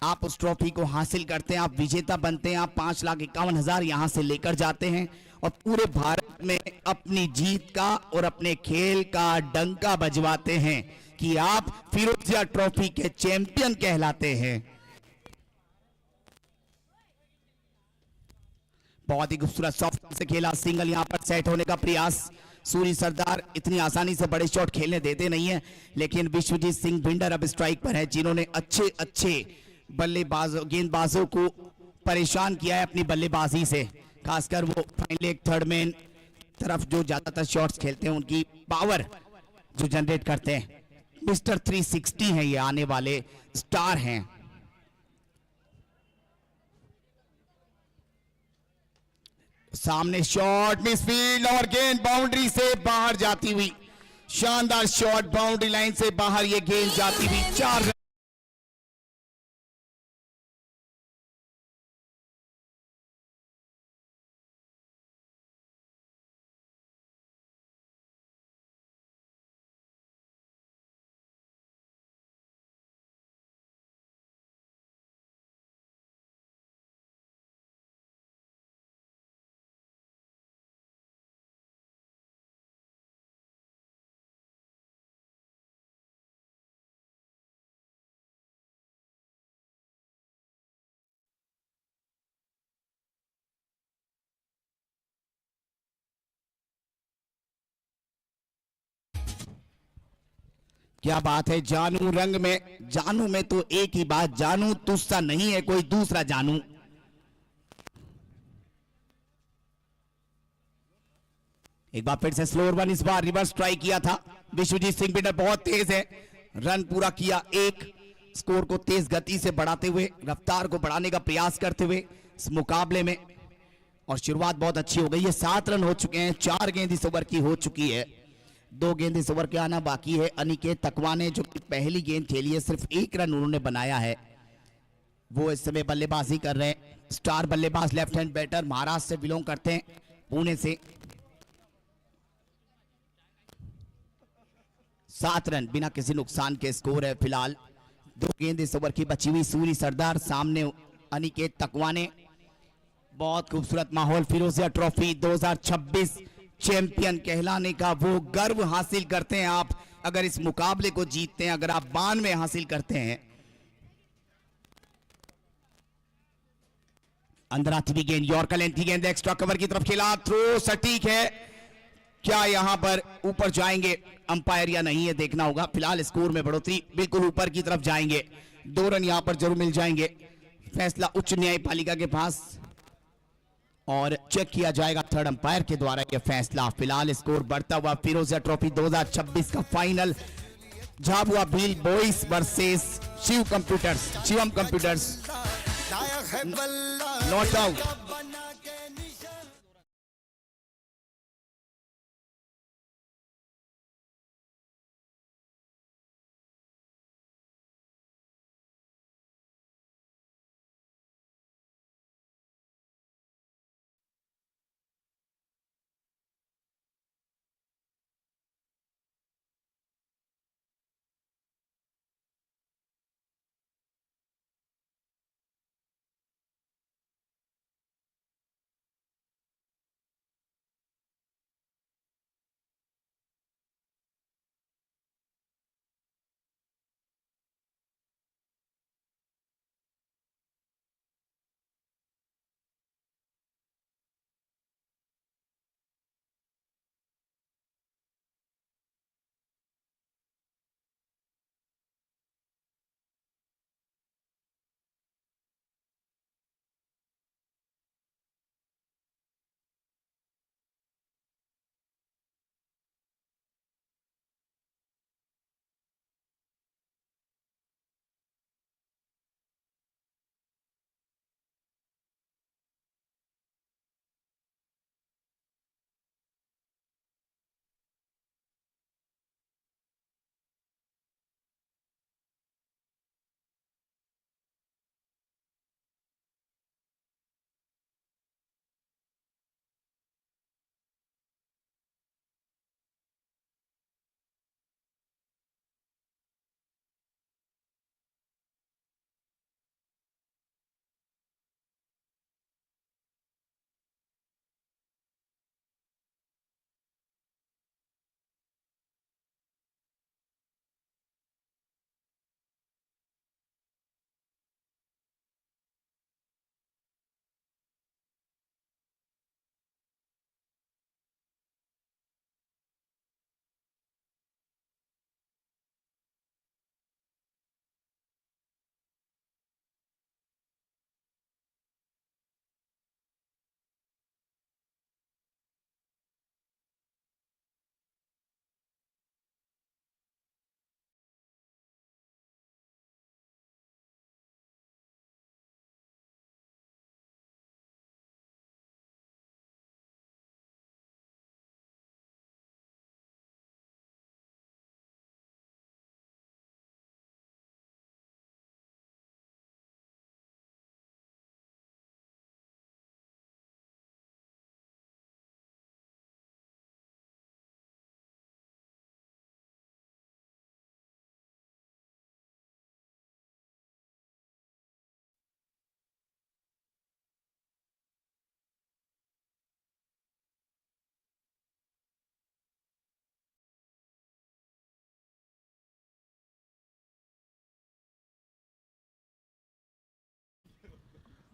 आप उस ट्रॉफी को हासिल करते हैं, आप विजेता बनते हैं, आप 5,51,000 यहां से लेकर जाते हैं और पूरे भारत में अपनी जीत का और अपने खेल का डंका बजवाते हैं कि आप फिरोजिया ट्रॉफी के चैंपियन कहलाते हैं। बहुत ही खूबसूरत सॉफ्ट से खेला, सिंगल यहां पर सेट होने का प्रयास। सूरी सरदार इतनी आसानी से बड़े शॉट खेलने देते नहीं है, लेकिन विश्वजीत सिंह भिंडर अब स्ट्राइक पर है, जिन्होंने अच्छे बल्लेबाजों गेंदबाजों को परेशान किया है अपनी बल्लेबाजी से। खासकर वो फाइन लेग थर्ड मैन तरफ जो ज्यादातर शॉट्स खेलते हैं, उनकी पावर जो जनरेट करते हैं। मिस्टर 360 है ये, आने वाले स्टार हैं। सामने शॉट मिस फील्ड और गेंद बाउंड्री से बाहर जाती हुई, शानदार शॉट, बाउंड्री लाइन से बाहर ये गेंद जाती हुई। 4 रन। क्या बात है, जानू रंग में। जानू में तो एक ही बात, जानू तुझसा नहीं है कोई दूसरा जानू। एक बार फिर से स्लोअर वन, इस बार रिवर्स ट्राई किया था विश्वजीत सिंह भिंडर। बहुत तेज है, रन पूरा किया। एक स्कोर को तेज गति से बढ़ाते हुए, रफ्तार को बढ़ाने का प्रयास करते हुए इस मुकाबले में। और शुरुआत बहुत अच्छी हो गई है। 7 रन हो चुके हैं, 4 गेंद इस ओवर की हो चुकी है, 2 गेंद इस ओवर के आना बाकी है। अनिकेत तकवाने जो कि पहली गेंद खेली है, सिर्फ 1 रन उन्होंने बनाया है, वो इस समय बल्लेबाजी कर रहे हैं। स्टार बल्लेबाज लेफ्ट हैंड बैटर, महाराष्ट्र से बिलोंग करते हैं, पुणे से। 7 रन बिना किसी नुकसान के स्कोर है फिलहाल। 2 गेंद इस ओवर की बची हुई। सूरी सरदार सामने अनिकेत तकवाने। बहुत खूबसूरत माहौल। फिरोजिया ट्रॉफी 2026 चैंपियन कहलाने का वो गर्व हासिल करते हैं आप अगर इस मुकाबले को जीतते हैं, अगर आप 92 हासिल करते हैं। अंदर आती हुई गेंद, यॉर्कर लेंथी गेंद एक्स्ट्रा कवर की तरफ खेला, थ्रो सटीक है, क्या यहां पर ऊपर जाएंगे अंपायर या नहीं है देखना होगा। फिलहाल स्कोर में बढ़ोतरी, बिल्कुल ऊपर की तरफ जाएंगे, 2 रन यहां पर जरूर मिल जाएंगे। फैसला उच्च न्यायपालिका के पास और चेक किया जाएगा थर्ड अंपायर के द्वारा यह फैसला। फिलहाल स्कोर बढ़ता हुआ फिरोजिया ट्रॉफी 2026 का final Jhabua Bhil boys versus Shivam computers not out.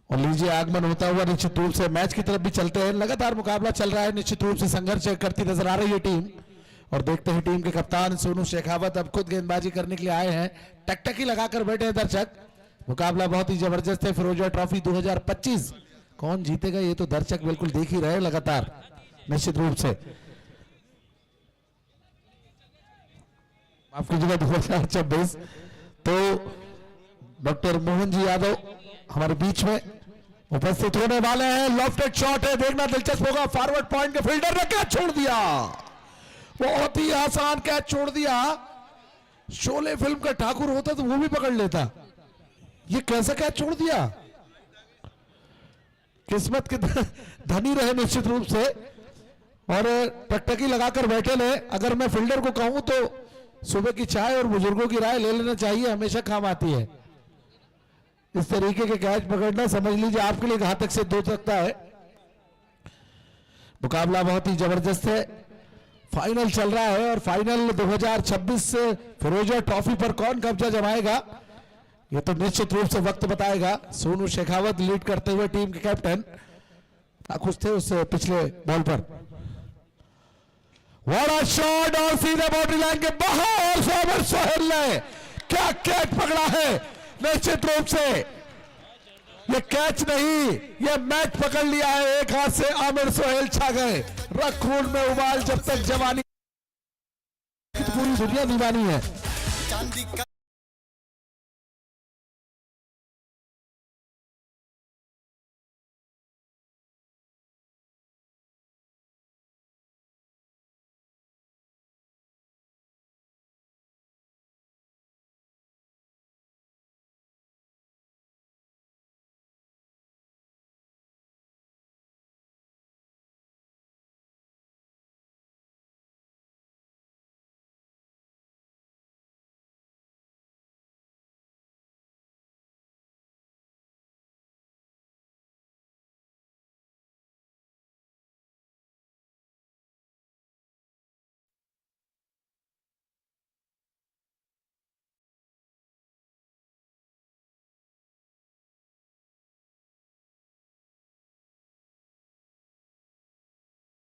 और लीजिए आगमन होता हुआ निश्चित रूप से मैच की तरफ भी चलते हैं। लगातार मुकाबला चल रहा है, निश्चित रूप से संघर्ष करती नजर आ रही है टीम। और देखते हैं टीम के कप्तान सोनू शेखावत अब खुद गेंदबाजी करने के लिए आए हैं, टकटकी लगाकर बैठे हैं दर्शक। मुकाबला बहुत ही जबरदस्त है। फिरोजिया ट्रॉफी 2025 कौन जीतेगा ये तो दर्शक बिल्कुल देख ही रहे लगातार निश्चित रूप से। माफ कीजिएगा 2026 तो डॉक्टर मोहन जी यादव हमारे बीच में उपस्थित होने वाले हैं। लॉफ्टेड शॉट है, देखना दिलचस्प होगा। फॉरवर्ड पॉइंट के फील्डर ने कैच छोड़ दिया, बहुत ही आसान कैच छोड़ दिया। शोले फिल्म का ठाकुर होता तो वो भी पकड़ लेता, ये कैसा कैच छोड़ दिया। किस्मत के धनी रहे निश्चित रूप से और टकटकी लगाकर बैठे ले। अगर मैं फील्डर को कहूं तो सुबह की चाय और बुजुर्गों की राय ले लेना चाहिए, हमेशा काम आती है। इस तरीके के कैच पकड़ना समझ लीजिए आपके लिए घातक सिद्ध हो सकता है। मुकाबला बहुत ही जबरदस्त है, फाइनल चल रहा है और फाइनल 2026 फिरोजिया ट्रॉफी पर कौन कब्जा जमाएगा ये तो निश्चित रूप से वक्त बताएगा। सोनू शेखावत लीड करते हुए टीम के कैप्टन खुश थे उस पिछले बॉल पर। बड़ा शॉट और सीधे बाउंड्री लाइन के बाहर सोमर सोहेल ने क्या कैच पकड़ा है। निश्चित रूप से ये कैच नहीं, ये मैच पकड़ लिया है एक हाथ से। आमिर सोहेल छा गए। रख खून में उबाल जब तक जवानी, पूरी दुनिया दीवानी है।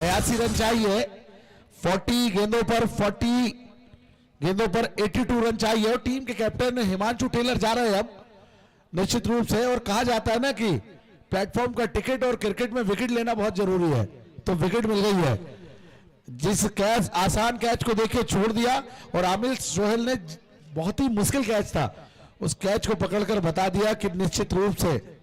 बयासी रन चाहिए। 40 गेंदों पर 82 रन चाहिए और टीम के कैप्टन हिमांशु टेलर जा रहे हैं अब निश्चित रूप से। और कहा जाता है ना कि प्लेटफॉर्म का टिकट और क्रिकेट में विकेट लेना बहुत जरूरी है, तो विकेट मिल गई है। जिस कैच, आसान कैच को देखिए छोड़ दिया और आमिर सोहेल ने, बहुत ही मुश्किल कैच था, उस कैच को पकड़कर बता दिया कि निश्चित रूप से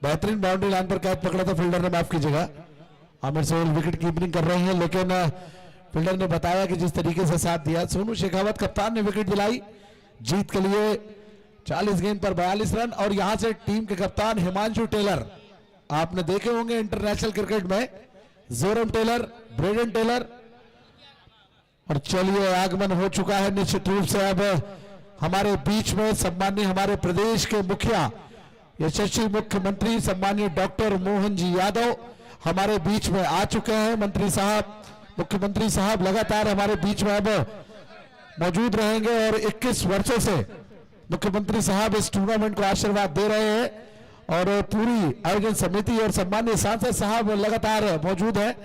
बेहतरीन बाउंड्री लाइन पर कैच पकड़ा था फील्डर ने, माफ कीजिएगा। आमिर सोहेल विकेट कीपिंग कर रहे हैं, लेकिन फील्डर ने बताया कि जिस तरीके से साथ दिया। सोनू शेखावत कप्तान ने विकेट दिलाई जीत के लिए। 40 गेंद पर 42 रन। और यहां से टीम के कप्तान हिमांशु टेलर, आपने देखे होंगे इंटरनेशनल क्रिकेट में, जोरम टेलर, ब्रेडन टेलर। और चलिए आगमन हो चुका है निश्चित रूप से अब हमारे बीच में सम्माननीय हमारे प्रदेश के मुखिया यशस्वी मुख्यमंत्री सम्मानीय डॉक्टर मोहन जी यादव हमारे बीच में आ चुके हैं। मंत्री साहब, मुख्यमंत्री साहब लगातार हमारे बीच में अब मौजूद रहेंगे और 21 वर्षों से मुख्यमंत्री साहब इस टूर्नामेंट को आशीर्वाद दे रहे हैं और पूरी आयोजन समिति और सम्मानीय सांसद साहब लगातार मौजूद है।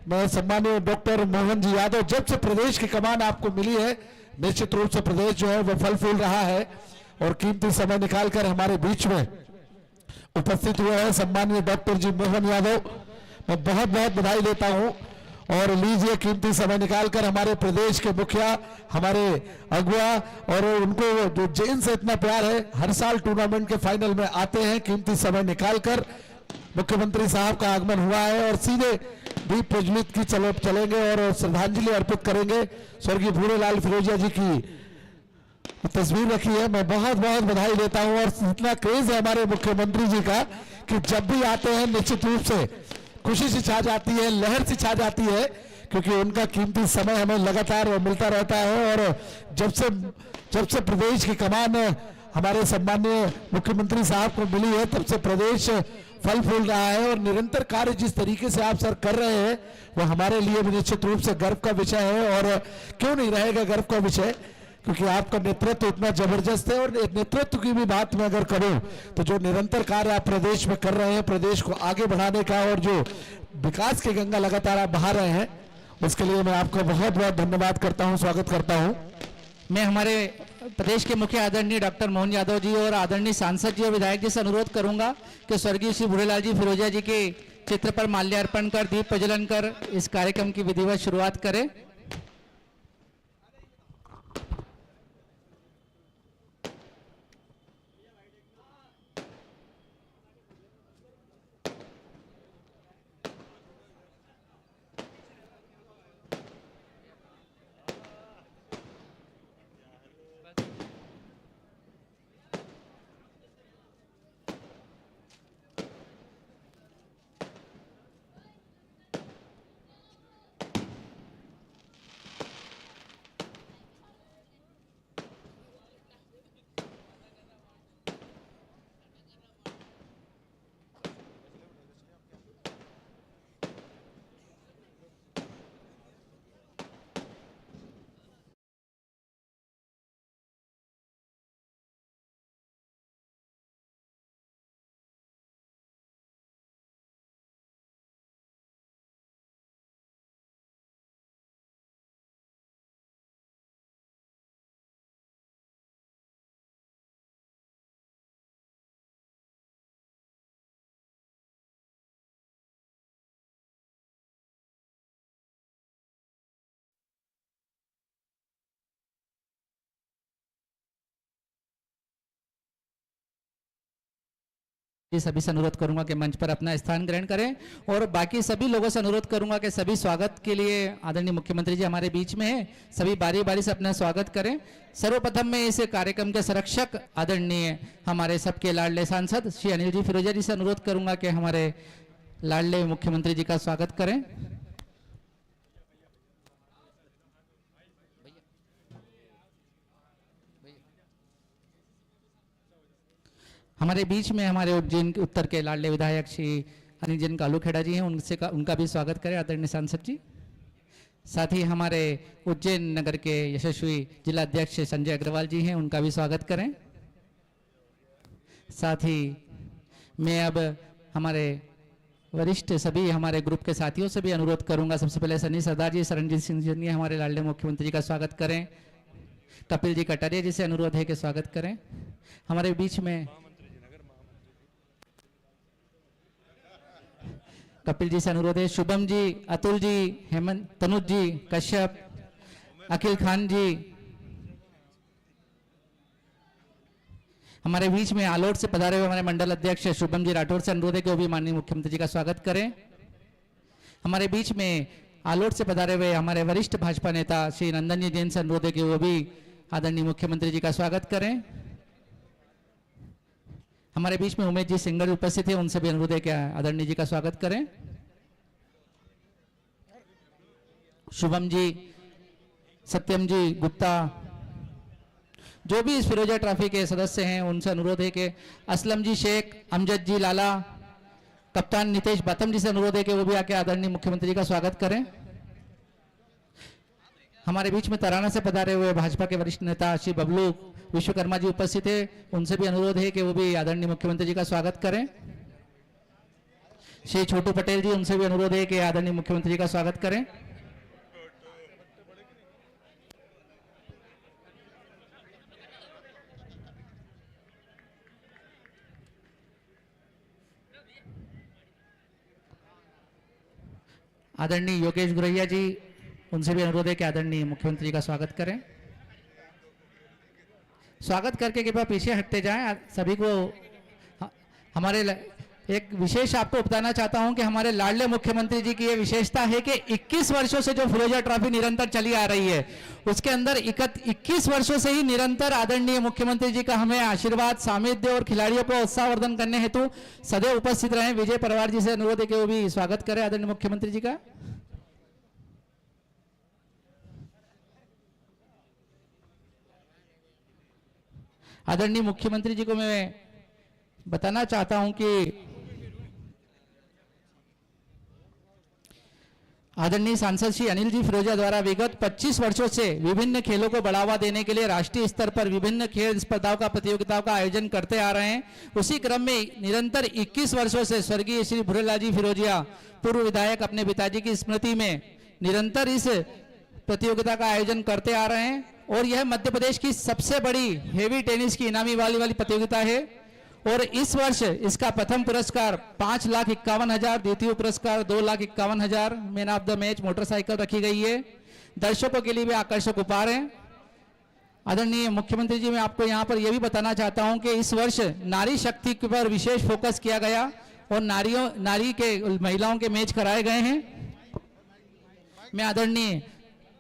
मैं सम्मानीय डॉक्टर मोहन जी यादव, जब से प्रदेश की कमान आपको मिली है निश्चित रूप से प्रदेश जो है वो फल फूल रहा है और कीमती समय निकालकर हमारे बीच में उपस्थित हुए हैं सम्मानीय डॉक्टर जी मोहन यादव, मैं बहुत बहुत बधाई देता हूं। और लीजिए कीमती समय निकालकर हमारे प्रदेश के मुखिया, हमारे अगुआ, और उनको जो जेन से इतना प्यार है, हर साल टूर्नामेंट के फाइनल में आते हैं, कीमती समय निकालकर मुख्यमंत्री साहब का आगमन हुआ है और सीधे दीप प्रज्वलित की चलेंगे और श्रद्धांजलि अर्पित करेंगे। स्वर्गीय भूरेलाल फिरोजिया जी की तस्वीर रखी है, मैं बहुत बहुत बधाई देता हूं। और इतना क्रेज है हमारे मुख्यमंत्री जी का कि जब भी आते हैं निश्चित रूप से खुशी से छा जाती है, लहर से छा जाती है, क्योंकि उनका कीमती समय हमें लगातार मिलता रहता है। और जब से प्रदेश की कमान हमारे सम्मानीय मुख्यमंत्री साहब को मिली है, तब से प्रदेश फल फूल रहा है और निरंतर कार्य जिस तरीके से आप सर कर रहे हैं वो हमारे लिए भी निश्चित रूप से गर्व का विषय है। और क्यों नहीं रहेगा गर्व का विषय, क्योंकि आपका नेतृत्व इतना जबरदस्त है। और नेतृत्व की भी बात मैं अगर करूं तो जो निरंतर कार्य आप प्रदेश में कर रहे हैं, प्रदेश को आगे बढ़ाने का, और जो विकास की गंगा लगातार आप बहा रहे हैं, उसके लिए मैं आपका बहुत बहुत धन्यवाद करता हूं, स्वागत करता हूं। मैं हमारे प्रदेश के मुख्य आदरणीय डॉक्टर मोहन यादव जी और आदरणीय सांसद जी और विधायक जी से अनुरोध करूंगा कि स्वर्गीय श्री भूरेलाल जी फिरोजिया जी के चित्र पर माल्यार्पण कर दीप प्रज्वलन कर इस कार्यक्रम की विधिवत शुरुआत करें। सभी से अनुरोध करूंगा कि मंच पर अपना स्थान ग्रहण करें और बाकी सभी लोगों से अनुरोध करूंगा कि सभी स्वागत के लिए आदरणीय मुख्यमंत्री जी हमारे बीच में हैं, सभी बारी बारी से अपना स्वागत करें। सर्वप्रथम मैं इस कार्यक्रम के संरक्षक आदरणीय हमारे सबके लाडले सांसद श्री अनिल जी फिरोजिया जी से अनुरोध करूंगा कि हमारे लाडले मुख्यमंत्री जी का स्वागत करें। हमारे बीच में हमारे उज्जैन उत्तर के लाडले विधायक श्री अनिल जैन कालूखेड़ा जी हैं, उनका भी स्वागत करें आदरणीय सांसद जी। साथ ही हमारे उज्जैन नगर के यशस्वी जिला अध्यक्ष संजय अग्रवाल जी हैं, उनका भी स्वागत करें। साथ ही मैं अब हमारे वरिष्ठ सभी हमारे ग्रुप के साथियों से भी अनुरोध करूंगा, सबसे पहले सनी सरदार जी, शरणजीत सिंह जी हमारे लाडले मुख्यमंत्री जी का स्वागत करें। कपिल जी कटारिया जी से अनुरोध है कि स्वागत करें। हमारे बीच में कपिल जी से अनुरोध है, शुभम जी, अतुल जी, हेमंत, तनुज जी, कश्यप, अखिल खान जी। हमारे बीच में आलोट से पधारे हुए हमारे मंडल अध्यक्ष शुभम जी राठौर से अनुरोध है कि वो भी माननीय मुख्यमंत्री जी का स्वागत करें। हमारे बीच में आलोट से पधारे हुए हमारे वरिष्ठ भाजपा नेता श्री नंदन जी जैन से अनुरोध है कि वो भी आदरणीय मुख्यमंत्री जी का स्वागत करें। हमारे बीच में उमेश जी सिंगर उपस्थित है, उनसे भी अनुरोध है कि आदरणीय जी का स्वागत करें। शुभम जी, सत्यम जी, गुप्ता, जो भी इस फिरोजिया ट्रॉफी के सदस्य हैं उनसे अनुरोध है कि असलम जी शेख, अमजद जी लाला, कप्तान नितेश बातम जी से अनुरोध है कि वो भी आके आदरणीय मुख्यमंत्री जी का स्वागत करें। हमारे बीच में तराना से पधारे हुए भाजपा के वरिष्ठ नेता श्री बबलू विश्वकर्मा जी उपस्थित है, उनसे भी अनुरोध है कि वो भी आदरणीय मुख्यमंत्री जी का स्वागत करें। श्री छोटू पटेल जी, उनसे भी अनुरोध है कि आदरणीय मुख्यमंत्री जी का स्वागत करें। आदरणीय योगेश गुरैया जी, उनसे भी अनुरोध है कि आदरणीय मुख्यमंत्री जी का स्वागत करें। स्वागत करके कृपया पीछे हटते जाएं। सभी को हमारे एक विशेष आपको बताना चाहता हूं कि हमारे लाडले मुख्यमंत्री जी की ये विशेषता है कि 21 वर्षों से जो फिरोजिया ट्रॉफी निरंतर चली आ रही है उसके अंदर 21 वर्षों से ही निरंतर आदरणीय मुख्यमंत्री जी का हमें आशीर्वाद, सामिध्य और खिलाड़ियों को उत्साहवर्धन करने हेतु सदैव उपस्थित रहे। विजय परिवार जी से अनुरोध है कि वो भी स्वागत करें आदरणीय मुख्यमंत्री जी का। आदरणीय मुख्यमंत्री जी को मैं बताना चाहता हूं कि आदरणीय सांसद श्री अनिल जी फिरोजिया द्वारा विगत 25 वर्षों से विभिन्न खेलों को बढ़ावा देने के लिए राष्ट्रीय स्तर पर विभिन्न खेल स्पर्धाओं का प्रतियोगिताओं का आयोजन करते आ रहे हैं। उसी क्रम में निरंतर 21 वर्षों से स्वर्गीय श्री भूरेलाल जी फिरोजिया पूर्व विधायक अपने पिताजी की स्मृति में निरंतर इस प्रतियोगिता का आयोजन करते आ रहे हैं और यह मध्य प्रदेश की सबसे बड़ी हेवी टेनिस की इनामी वाली प्रतियोगिता है। और इस वर्ष इसका प्रथम पुरस्कार 5,51,000, द्वितीय पुरस्कार 2,51,000, man of the match motorcycle रखी गई है। दर्शकों के लिए भी आकर्षक उपहार है। आदरणीय मुख्यमंत्री जी, मैं आपको यहाँ पर यह भी बताना चाहता हूं कि इस वर्ष नारी शक्ति पर विशेष फोकस किया गया और महिलाओं के मैच कराए गए हैं। मैं आदरणीय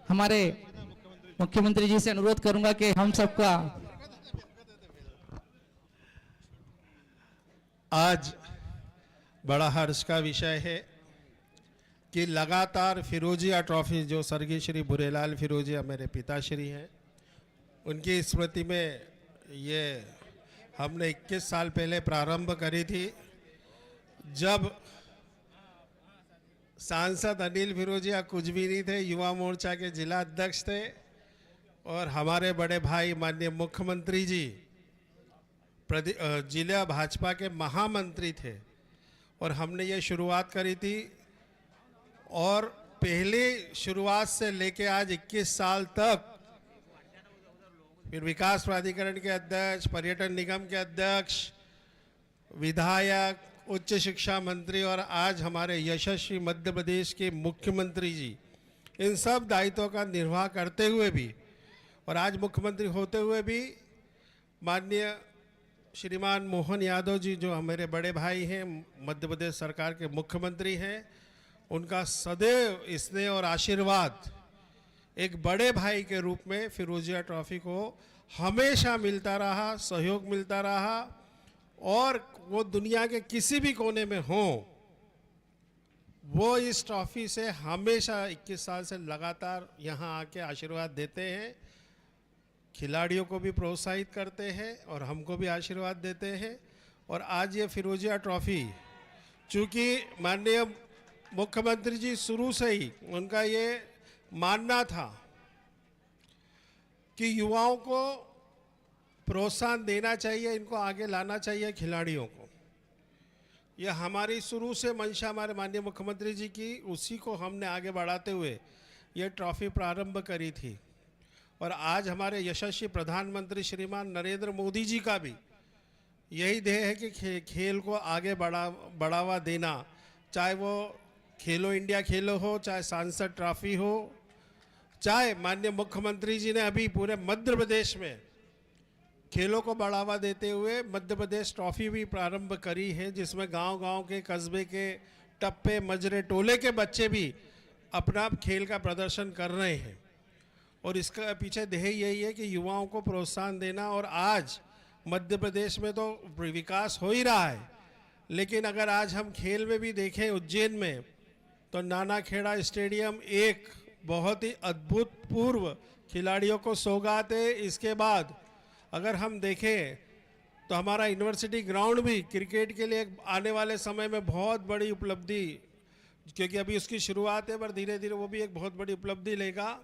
हमारे मुख्यमंत्री जी से अनुरोध करूंगा कि हम सबका आज बड़ा हर्ष का विषय है कि लगातार फिरोजिया ट्रॉफी जो स्वर्गीय श्री भूरेलाल फिरोजिया मेरे पिताश्री हैं, उनकी स्मृति में ये हमने 21 साल पहले प्रारंभ करी थी, जब सांसद अनिल फिरोजिया कुछ भी नहीं थे, युवा मोर्चा के जिला अध्यक्ष थे और हमारे बड़े भाई माननीय मुख्यमंत्री जी जिला भाजपा के महामंत्री थे और हमने ये शुरुआत करी थी। और पहले शुरुआत से लेके आज 21 साल तक फिर विकास प्राधिकरण के अध्यक्ष, पर्यटन निगम के अध्यक्ष, विधायक, उच्च शिक्षा मंत्री और आज हमारे यशस्वी मध्य प्रदेश के मुख्यमंत्री जी, इन सब दायित्वों का निर्वाह करते हुए भी और आज मुख्यमंत्री होते हुए भी माननीय श्रीमान मोहन यादव जी जो हमारे बड़े भाई हैं, मध्य प्रदेश सरकार के मुख्यमंत्री हैं, उनका सदैव स्नेह और आशीर्वाद एक बड़े भाई के रूप में फिरोजिया ट्रॉफी को हमेशा मिलता रहा, सहयोग मिलता रहा। और वो दुनिया के किसी भी कोने में हो, वो इस ट्रॉफी से हमेशा 21 साल से लगातार यहाँ आके आशीर्वाद देते हैं, खिलाड़ियों को भी प्रोत्साहित करते हैं और हमको भी आशीर्वाद देते हैं। और आज ये फिरोजिया ट्रॉफी, चूँकि माननीय मुख्यमंत्री जी शुरू से ही उनका ये मानना था कि युवाओं को प्रोत्साहन देना चाहिए, इनको आगे लाना चाहिए खिलाड़ियों को। यह हमारी शुरू से मंशा हमारे माननीय मुख्यमंत्री जी की, उसी को हमने आगे बढ़ाते हुए ये ट्रॉफी प्रारंभ करी थी। और आज हमारे यशस्वी प्रधानमंत्री श्रीमान नरेंद्र मोदी जी का भी यही ध्येय है कि खेल को आगे बढ़ावा देना, चाहे वो खेलो इंडिया खेलो हो, चाहे सांसद ट्रॉफी हो, चाहे माननीय मुख्यमंत्री जी ने अभी पूरे मध्य प्रदेश में खेलों को बढ़ावा देते हुए मध्य प्रदेश ट्रॉफी भी प्रारंभ करी है, जिसमें गांव-गांव के, कस्बे के, टप्पे, मजरे, टोले के बच्चे भी अपना खेल का प्रदर्शन कर रहे हैं। और इसका पीछे ध्येय यही है कि युवाओं को प्रोत्साहन देना। और आज मध्य प्रदेश में तो विकास हो ही रहा है, लेकिन अगर आज हम खेल में भी देखें उज्जैन में, तो नानाखेड़ा स्टेडियम एक बहुत ही अद्भुतपूर्व खिलाड़ियों को सौगात है। इसके बाद अगर हम देखें तो हमारा यूनिवर्सिटी ग्राउंड भी क्रिकेट के लिए आने वाले समय में बहुत बड़ी उपलब्धि, क्योंकि अभी उसकी शुरुआत है, पर धीरे धीरे वो भी एक बहुत बड़ी उपलब्धि लेगा।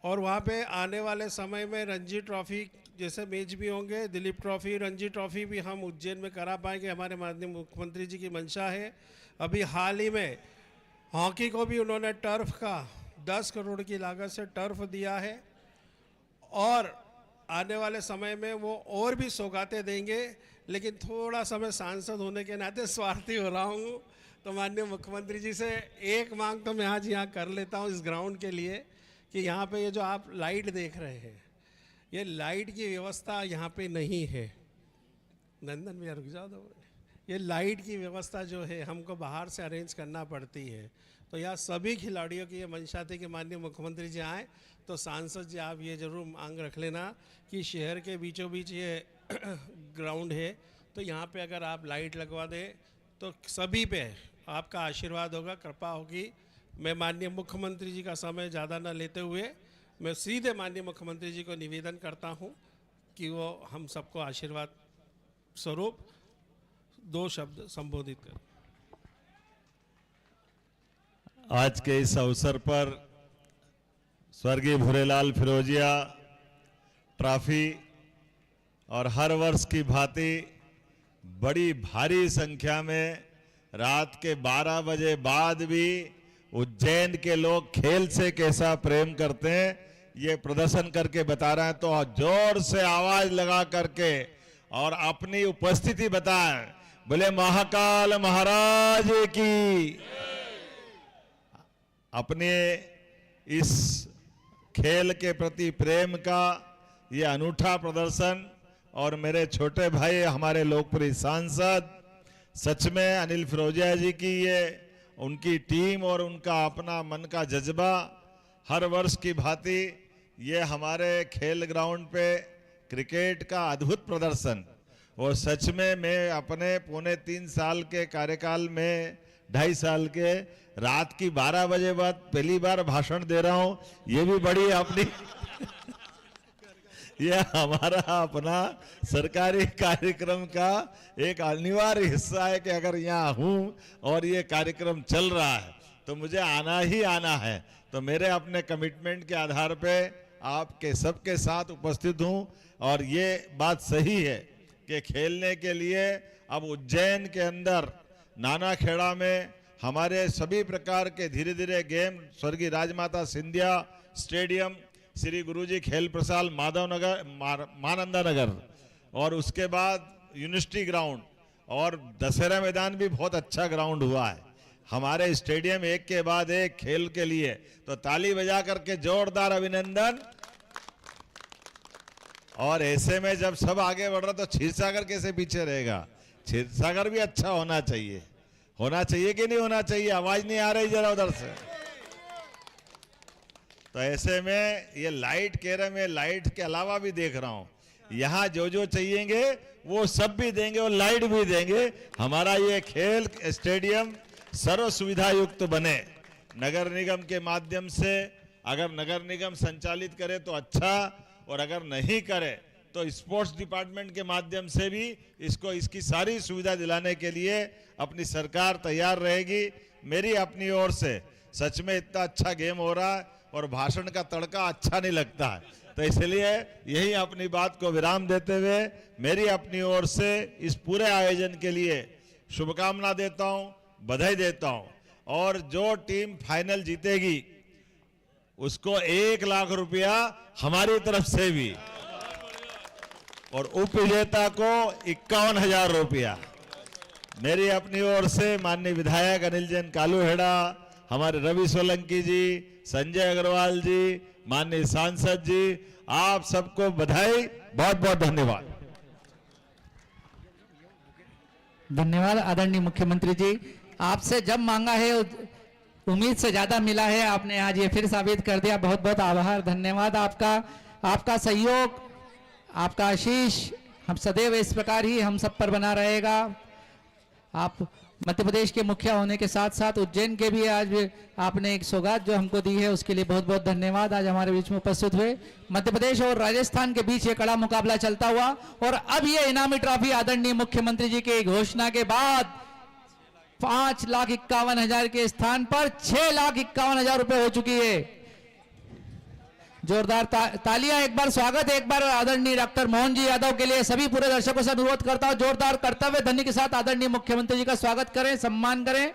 और वहाँ पे आने वाले समय में रणजी ट्रॉफी जैसे मैच भी होंगे, दिलीप ट्रॉफी, रणजी ट्रॉफी भी हम उज्जैन में करा पाएंगे, हमारे माननीय मुख्यमंत्री जी की मंशा है। अभी हाल ही में हॉकी को भी उन्होंने टर्फ का 10 करोड़ की लागत से टर्फ दिया है, और आने वाले समय में वो और भी सौगातें देंगे। लेकिन थोड़ा सा मैं सांसद होने के नाते स्वार्थी हो रहा हूँ, तो माननीय मुख्यमंत्री जी से एक मांग तो मैं आज यहाँ कर लेता हूँ इस ग्राउंड के लिए, कि यहाँ पे ये जो आप लाइट देख रहे हैं, ये लाइट की व्यवस्था यहाँ पे नहीं है। नंदन भैया रुक जाओ दो, ये लाइट की व्यवस्था जो है हमको बाहर से अरेंज करना पड़ती है। तो यहाँ सभी खिलाड़ियों की ये मंशा थी कि माननीय मुख्यमंत्री जी आए, तो सांसद जी आप ये जरूर मांग रख लेना कि शहर के बीचों बीच ये ग्राउंड है, तो यहाँ पे अगर आप लाइट लगवा दें तो सभी पे आपका आशीर्वाद होगा, कृपा होगी। मैं माननीय मुख्यमंत्री जी का समय ज़्यादा न लेते हुए मैं सीधे माननीय मुख्यमंत्री जी को निवेदन करता हूँ कि वो हम सबको आशीर्वाद स्वरूप 2 शब्द संबोधित करें। आज के इस अवसर पर स्वर्गीय भूरेलाल फिरोजिया ट्रॉफी और हर वर्ष की भांति बड़ी भारी संख्या में रात के 12 बजे बाद भी उज्जैन के लोग खेल से कैसा प्रेम करते हैं ये प्रदर्शन करके बता रहे हैं। तो जोर से आवाज लगा करके और अपनी उपस्थिति बताएं, बोले महाकाल महाराज की। अपने इस खेल के प्रति प्रेम का ये अनूठा प्रदर्शन, और मेरे छोटे भाई हमारे लोकप्रिय सांसद, सच में अनिल फिरोजिया जी की ये उनकी टीम और उनका अपना मन का जज्बा हर वर्ष की भांति ये हमारे खेल ग्राउंड पे क्रिकेट का अद्भुत प्रदर्शन। और सच में मैं अपने 3.25 साल के कार्यकाल में 2.5 साल के रात की 12 बजे बाद पहली बार भाषण दे रहा हूं, ये भी बड़ी अपनी यह हमारा अपना सरकारी कार्यक्रम का एक अनिवार्य हिस्सा है कि अगर यहाँ हूँ और ये कार्यक्रम चल रहा है तो मुझे आना ही आना है। तो मेरे अपने कमिटमेंट के आधार पे आपके सबके साथ उपस्थित हूँ। और ये बात सही है कि खेलने के लिए अब उज्जैन के अंदर नानाखेड़ा में हमारे सभी प्रकार के धीरे धीरे गेम, स्वर्गीय राजमाता सिंधिया स्टेडियम, श्री गुरुजी खेल प्रसाल माधव नगर, मानंदा नगर, और उसके बाद यूनिवर्सिटी ग्राउंड, और दशहरा मैदान भी बहुत अच्छा ग्राउंड हुआ है हमारे स्टेडियम, एक के बाद एक खेल के लिए। तो ताली बजा करके जोरदार अभिनंदन। और ऐसे में जब सब आगे बढ़ रहा तो क्षीरसागर कैसे पीछे रहेगा? क्षीरसागर भी अच्छा होना चाहिए कि नहीं होना चाहिए? आवाज नहीं आ रही जरा उधर से। तो ऐसे में ये लाइट कह रहे, मैं लाइट के अलावा भी देख रहा हूं, यहां जो जो चाहिएंगे वो सब भी देंगे और लाइट भी देंगे। हमारा ये खेल स्टेडियम सर्व सुविधा युक्त बने। नगर निगम के माध्यम से अगर नगर निगम संचालित करे तो अच्छा, और अगर नहीं करे तो स्पोर्ट्स डिपार्टमेंट के माध्यम से भी इसकी सारी सुविधा दिलाने के लिए अपनी सरकार तैयार रहेगी। मेरी अपनी ओर से सच में इतना अच्छा गेम हो रहा है और भाषण का तड़का अच्छा नहीं लगता है, तो इसलिए यही अपनी बात को विराम देते हुए मेरी अपनी ओर से इस पूरे आयोजन के लिए शुभकामना देता हूं, बधाई देता हूं। और जो टीम फाइनल जीतेगी उसको 1 लाख रुपया हमारी तरफ से भी, और उप विजेता को 51,000 रुपया मेरी अपनी ओर से। माननीय विधायक अनिल जैन कालूहेड़ा, हमारे रवि सोलंकी जी, संजय अग्रवाल जी, माननीय सांसद जी, आप सबको बधाई, बहुत बहुत धन्यवाद। धन्यवाद आदरणीय मुख्यमंत्री जी, आपसे जब मांगा है उम्मीद से ज्यादा मिला है, आपने आज ये फिर साबित कर दिया। बहुत बहुत आभार, धन्यवाद आपका। आपका सहयोग, आपका आशीष हम सदैव इस प्रकार ही हम सब पर बना रहेगा। आप मध्य प्रदेश के मुखिया होने के साथ साथ उज्जैन के भी आज आपने एक सौगात जो हमको दी है, उसके लिए बहुत बहुत धन्यवाद। आज हमारे बीच में उपस्थित हुए। मध्य प्रदेश और राजस्थान के बीच ये कड़ा मुकाबला चलता हुआ, और अब ये इनामी ट्रॉफी आदरणीय मुख्यमंत्री जी की घोषणा के बाद 5,51,000 के स्थान पर 6,51,000 रुपए हो चुकी है। जोरदार तालियां एक बार, स्वागत है एक बार आदरणीय डॉक्टर मोहन जी यादव के लिए। सभी पूरे दर्शकों से अनुरोध करता हूं, जोरदार कर्तव्य ध्वनि के साथ आदरणीय मुख्यमंत्री जी का स्वागत करें, सम्मान करें।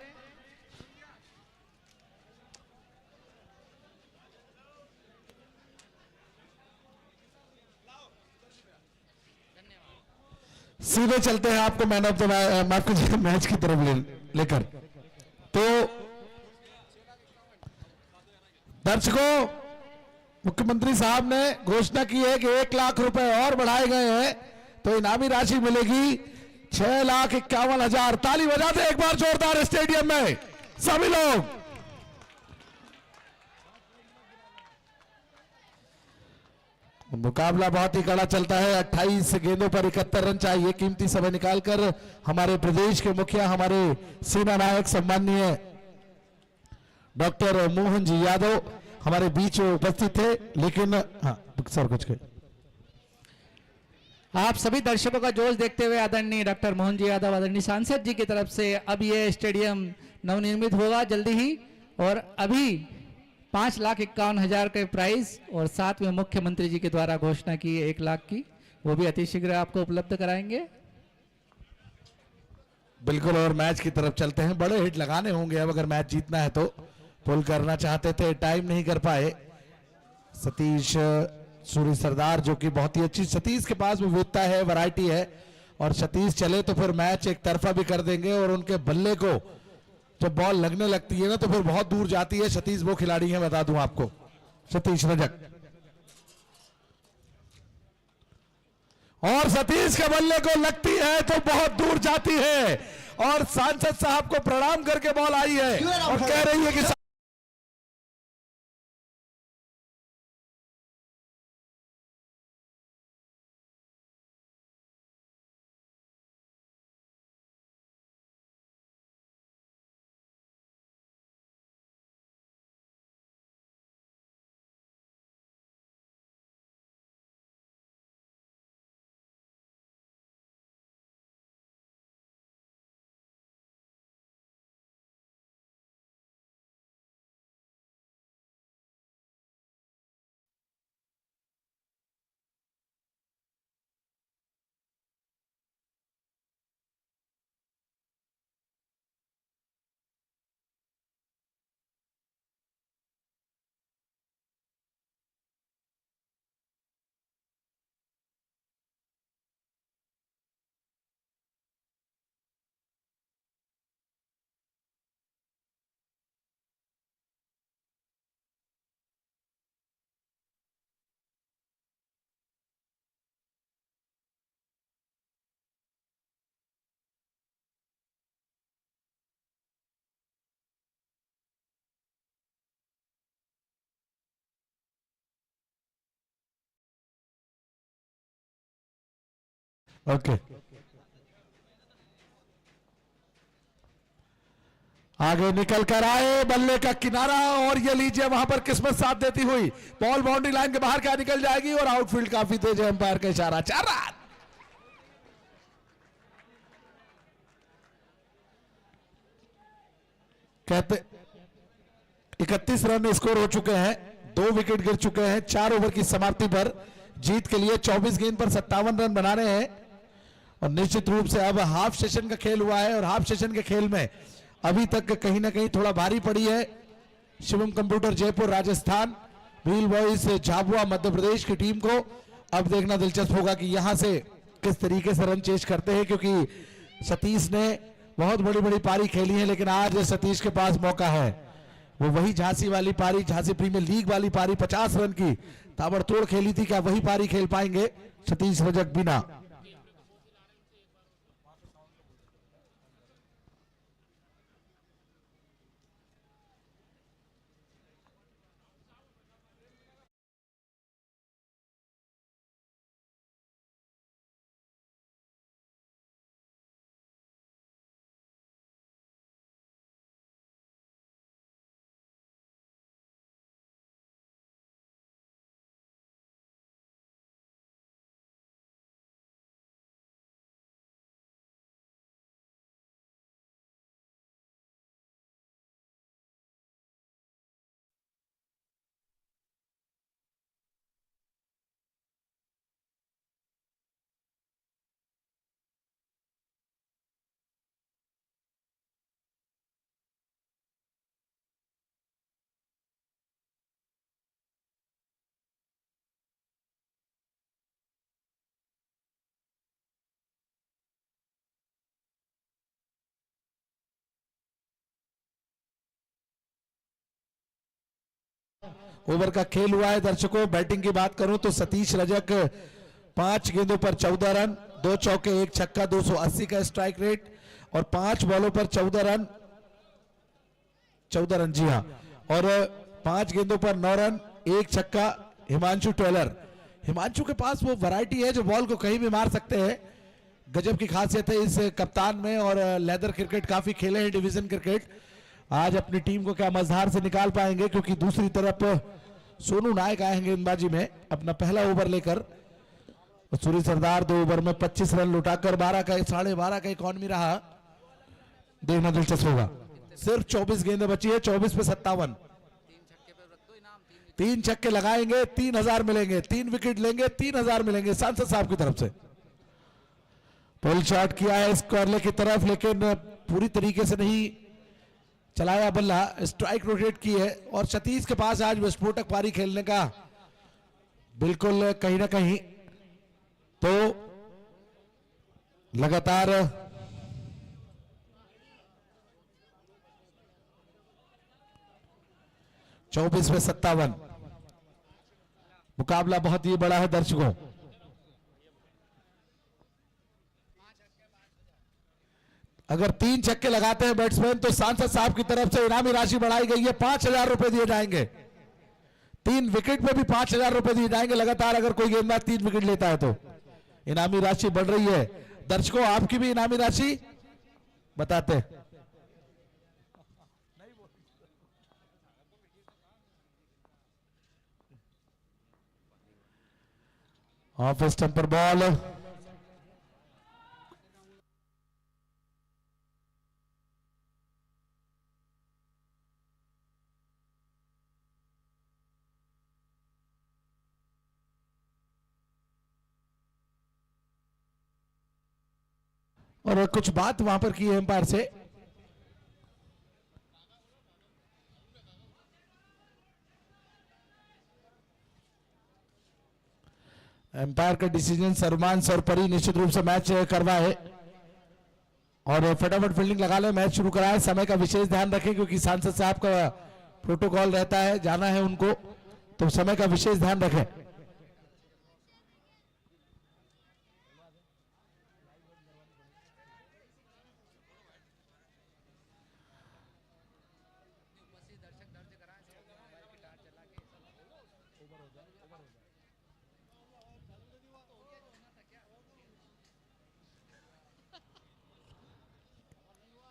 सीधे चलते हैं आपको मैन ऑफ द माफ कीजिए मैच की तरफ लेकर। तो दर्शकों, मुख्यमंत्री साहब ने घोषणा की है कि 1 लाख रुपए और बढ़ाए गए हैं, तो इनामी राशि मिलेगी 6,51,000। ताली बजाते एक बार जोरदार स्टेडियम में सभी लोग। मुकाबला बहुत ही कड़ा चलता है। 28 गेंदों पर 71 रन चाहिए। कीमती समय निकालकर हमारे प्रदेश के मुखिया, हमारे सेना नायक सम्माननीय डॉक्टर मोहन जी यादव हमारे बीच उपस्थित थे। लेकिन हाँ सर, कुछ कहे। आप सभी दर्शकों का जोश देखते हुए आदरणीय डॉक्टर मोहन जी यादव, आदरणीय सांसद जी की तरफ से अब ये स्टेडियम नवनिर्मित होगा जल्दी ही, और अभी 5,51,000 के प्राइज और साथ में मुख्यमंत्री जी के द्वारा घोषणा की 1 लाख की, वो भी अतिशीघ्र आपको उपलब्ध कराएंगे। बिल्कुल, और मैच की तरफ चलते हैं। बड़े हिट लगाने होंगे अब अगर मैच जीतना है तो। पुल करना चाहते थे, टाइम नहीं कर पाए। सतीश सूरी सरदार जो कि बहुत ही अच्छी, सतीश के पास विविधता है, वैरायटी है, और सतीश चले तो फिर मैच एक तरफा भी कर देंगे। और उनके बल्ले को जब बॉल लगने लगती है ना तो फिर बहुत दूर जाती है। सतीश वो खिलाड़ी हैं, बता दूं आपको, सतीश रजक। और सतीश के बल्ले को लगती है तो बहुत दूर जाती है, और सांसद साहब को प्रणाम करके बॉल आई है और कह रही है कि ओके, आगे निकल कर आए, बल्ले का किनारा, और ये लीजिए वहां पर किस्मत साथ देती हुई बॉल बाउंड्री लाइन के बाहर क्या निकल जाएगी, और आउटफील्ड काफी तेज है, अंपायर का इशारा, 4 रन। कहते 31 रन स्कोर हो चुके हैं, 2 विकेट गिर चुके हैं 4 ओवर की समाप्ति पर। जीत के लिए 24 गेंद पर 57 रन बना रहे हैं, और निश्चित रूप से अब हाफ सेशन का खेल हुआ है, और हाफ सेशन के खेल में अभी तक कहीं ना कहीं थोड़ा भारी पड़ी है Shivam computer Jaipur Rajasthan, wheel boys Jhabua Madhya Pradesh की टीम को। अब देखना दिलचस्प होगा कि यहां से किस तरीके से रन चेज करते हैं, क्योंकि सतीश ने बहुत बड़ी बड़ी पारी खेली है, लेकिन आज सतीश के पास मौका है, वो वही झांसी वाली पारी, झांसी प्रीमियर लीग वाली पारी 50 रन की ताबड़तोड़ खेली थी, क्या वही पारी खेल पाएंगे सतीश रजक बिना? ओवर का खेल हुआ है दर्शकों। बैटिंग की बात करूं तो सतीश रजक 5 गेंदों पर 14 रन, 2 चौके 1 छक्का, 280 का स्ट्राइक रेट, और 5 बॉलों पर 14 रन, जी हां, और 5 गेंदों पर 9 रन, 1 छक्का हिमांशु टेलर। हिमांशु के पास वो वैरायटी है जो बॉल को कहीं भी मार सकते हैं, गजब की खासियत है इस कप्तान में, और लेदर क्रिकेट काफी खेले हैं, डिवीजन क्रिकेट। आज अपनी टीम को क्या मझधार से निकाल पाएंगे, क्योंकि दूसरी तरफ सोनू नायक आए हैं गेंदबाजी में अपना पहला ओवर लेकर। सूरी सरदार 2 ओवर में 25 रन लुटाकर 12.5 का इकॉनमी रहा। देखना दिलचस्प होगा। सिर्फ 24 गेंदें बची है, 24 पे 57। 3 छक्के लगाएंगे 3000 मिलेंगे, 3 विकेट लेंगे 3000 मिलेंगे सांसद साहब की तरफ से। पुल शॉट किया है स्क्वायरले की तरफ, लेकिन पूरी तरीके से नहीं चलाया बल्ला, स्ट्राइक रोटेट की है, और सतीश के पास आज विस्फोटक पारी खेलने का बिल्कुल कहीं ना कहीं तो लगातार चौबीस में 57। मुकाबला बहुत ही बड़ा है दर्शकों। अगर 3 छक्के लगाते हैं बैट्समैन तो सांसद साहब की तरफ से इनामी राशि बढ़ाई गई है, 5000 रुपए दिए जाएंगे। 3 विकेट पे भी 5000 रुपए दिए जाएंगे लगातार, अगर कोई गेंदबाज 3 विकेट लेता है तो इनामी राशि बढ़ रही है। दर्शकों आपकी भी इनामी राशि बताते। ऑफ स्टंप पर बॉल, और कुछ बात वहां पर की है एम्पायर से। एम्पायर का डिसीजन सरमान सरपरी निश्चित रूप से मैच करवाए और फटाफट फील्डिंग लगा ले, मैच शुरू कराए। समय का विशेष ध्यान रखें क्योंकि सांसद साहब का प्रोटोकॉल रहता है, जाना है उनको, तो समय का विशेष ध्यान रखें।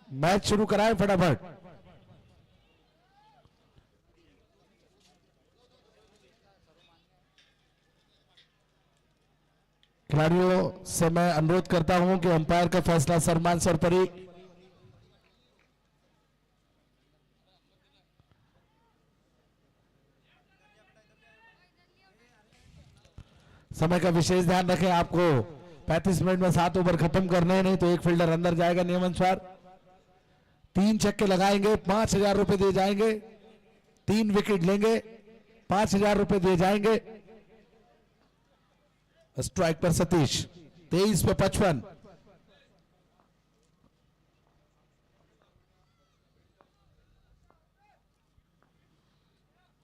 मैच शुरू कराएं फटाफट। खिलाड़ियों से मैं अनुरोध करता हूं कि अंपायर का फैसला सन्मान सर पर ही। समय का विशेष ध्यान रखें, आपको 35 मिनट में 7 ओवर खत्म करने हैं, नहीं तो एक फील्डर अंदर जाएगा नियमानुसार। 3 छक्के लगाएंगे 5,000 रुपए दिए जाएंगे, 3 विकेट लेंगे 5,000 रुपए दिए जाएंगे। स्ट्राइक पर सतीश, 23 पे 55।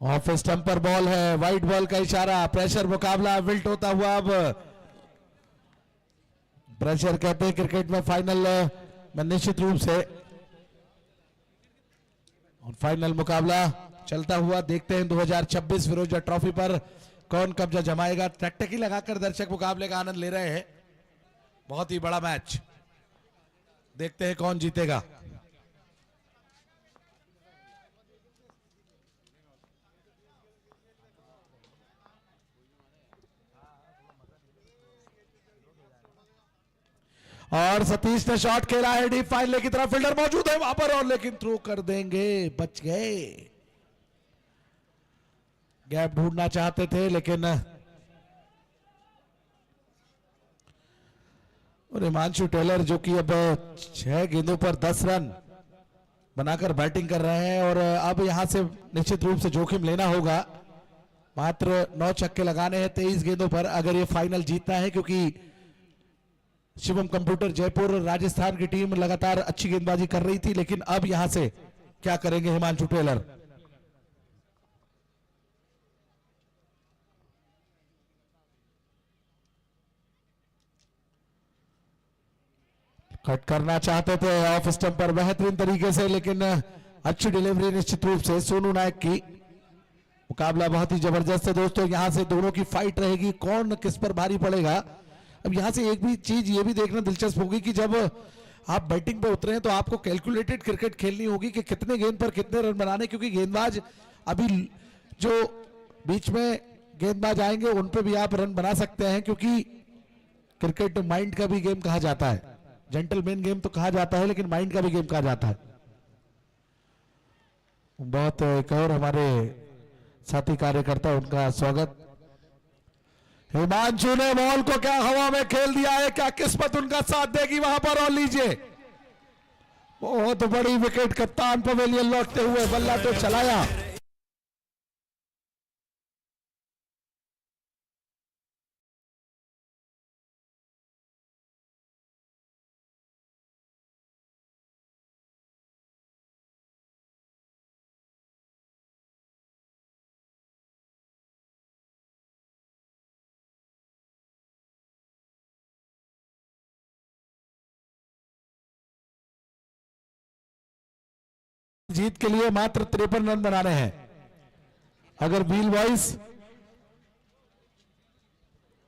ऑफ स्टंप पर बॉल है, वाइट बॉल का इशारा, प्रेशर मुकाबला विल्ट होता हुआ। अब प्रेशर कहते हैं क्रिकेट में फाइनल में निश्चित रूप से, और फाइनल मुकाबला चलता हुआ देखते हैं 2026 फिरोजा ट्रॉफी पर कौन कब्जा जमाएगा। टकटकी लगाकर दर्शक मुकाबले का आनंद ले रहे हैं। बहुत ही बड़ा मैच, देखते हैं कौन जीतेगा। और सतीश ने शॉट खेला है डीप फाइनल की तरफ, फील्डर मौजूद है वहां पर और लेकिन थ्रो कर देंगे, बच गए। गैप ढूंढना चाहते थे लेकिन और हिमांशु टेलर जो कि अब 6 गेंदों पर 10 रन बनाकर बैटिंग कर रहे हैं और अब यहां से निश्चित रूप से जोखिम लेना होगा। मात्र 9 छक्के लगाने हैं 23 गेंदों पर अगर ये फाइनल जीतना है, क्योंकि शिवम कंप्यूटर जयपुर राजस्थान की टीम लगातार अच्छी गेंदबाजी कर रही थी, लेकिन अब यहां से क्या करेंगे हिमांशु टेलर। कट करना चाहते थे ऑफ स्टंप पर बेहतरीन तरीके से, लेकिन अच्छी डिलीवरी निश्चित रूप से सोनू नायक की। मुकाबला बहुत ही जबरदस्त है दोस्तों, यहां से दोनों की फाइट रहेगी, कौन किस पर भारी पड़ेगा। अब यहां से एक भी चीज ये भी देखना दिलचस्प होगी कि जब आप बैटिंग पे उतरे हैं तो आपको कैलकुलेटेड क्रिकेट खेलनी होगी कि कितने गेंद पर कितने रन बनाने, क्योंकि गेंदबाज अभी जो बीच में गेंदबाज आएंगे उन पे भी आप रन बना सकते हैं, क्योंकि क्रिकेट माइंड का भी गेम कहा जाता है। जेंटलमैन गेम तो कहा जाता है लेकिन माइंड का भी गेम कहा जाता है। बहुत एक और हमारे साथी कार्यकर्ता, उनका स्वागत। हिमांशु ने बॉल को क्या हवा में खेल दिया है, क्या किस्मत उनका साथ देगी वहां पर। और लीजिए बहुत बड़ी विकेट, कप्तान पवेलियन लौटते हुए बल्ला तो चलाया। जीत के लिए मात्र 53 रन बनाने हैं। अगर व्हील बॉयज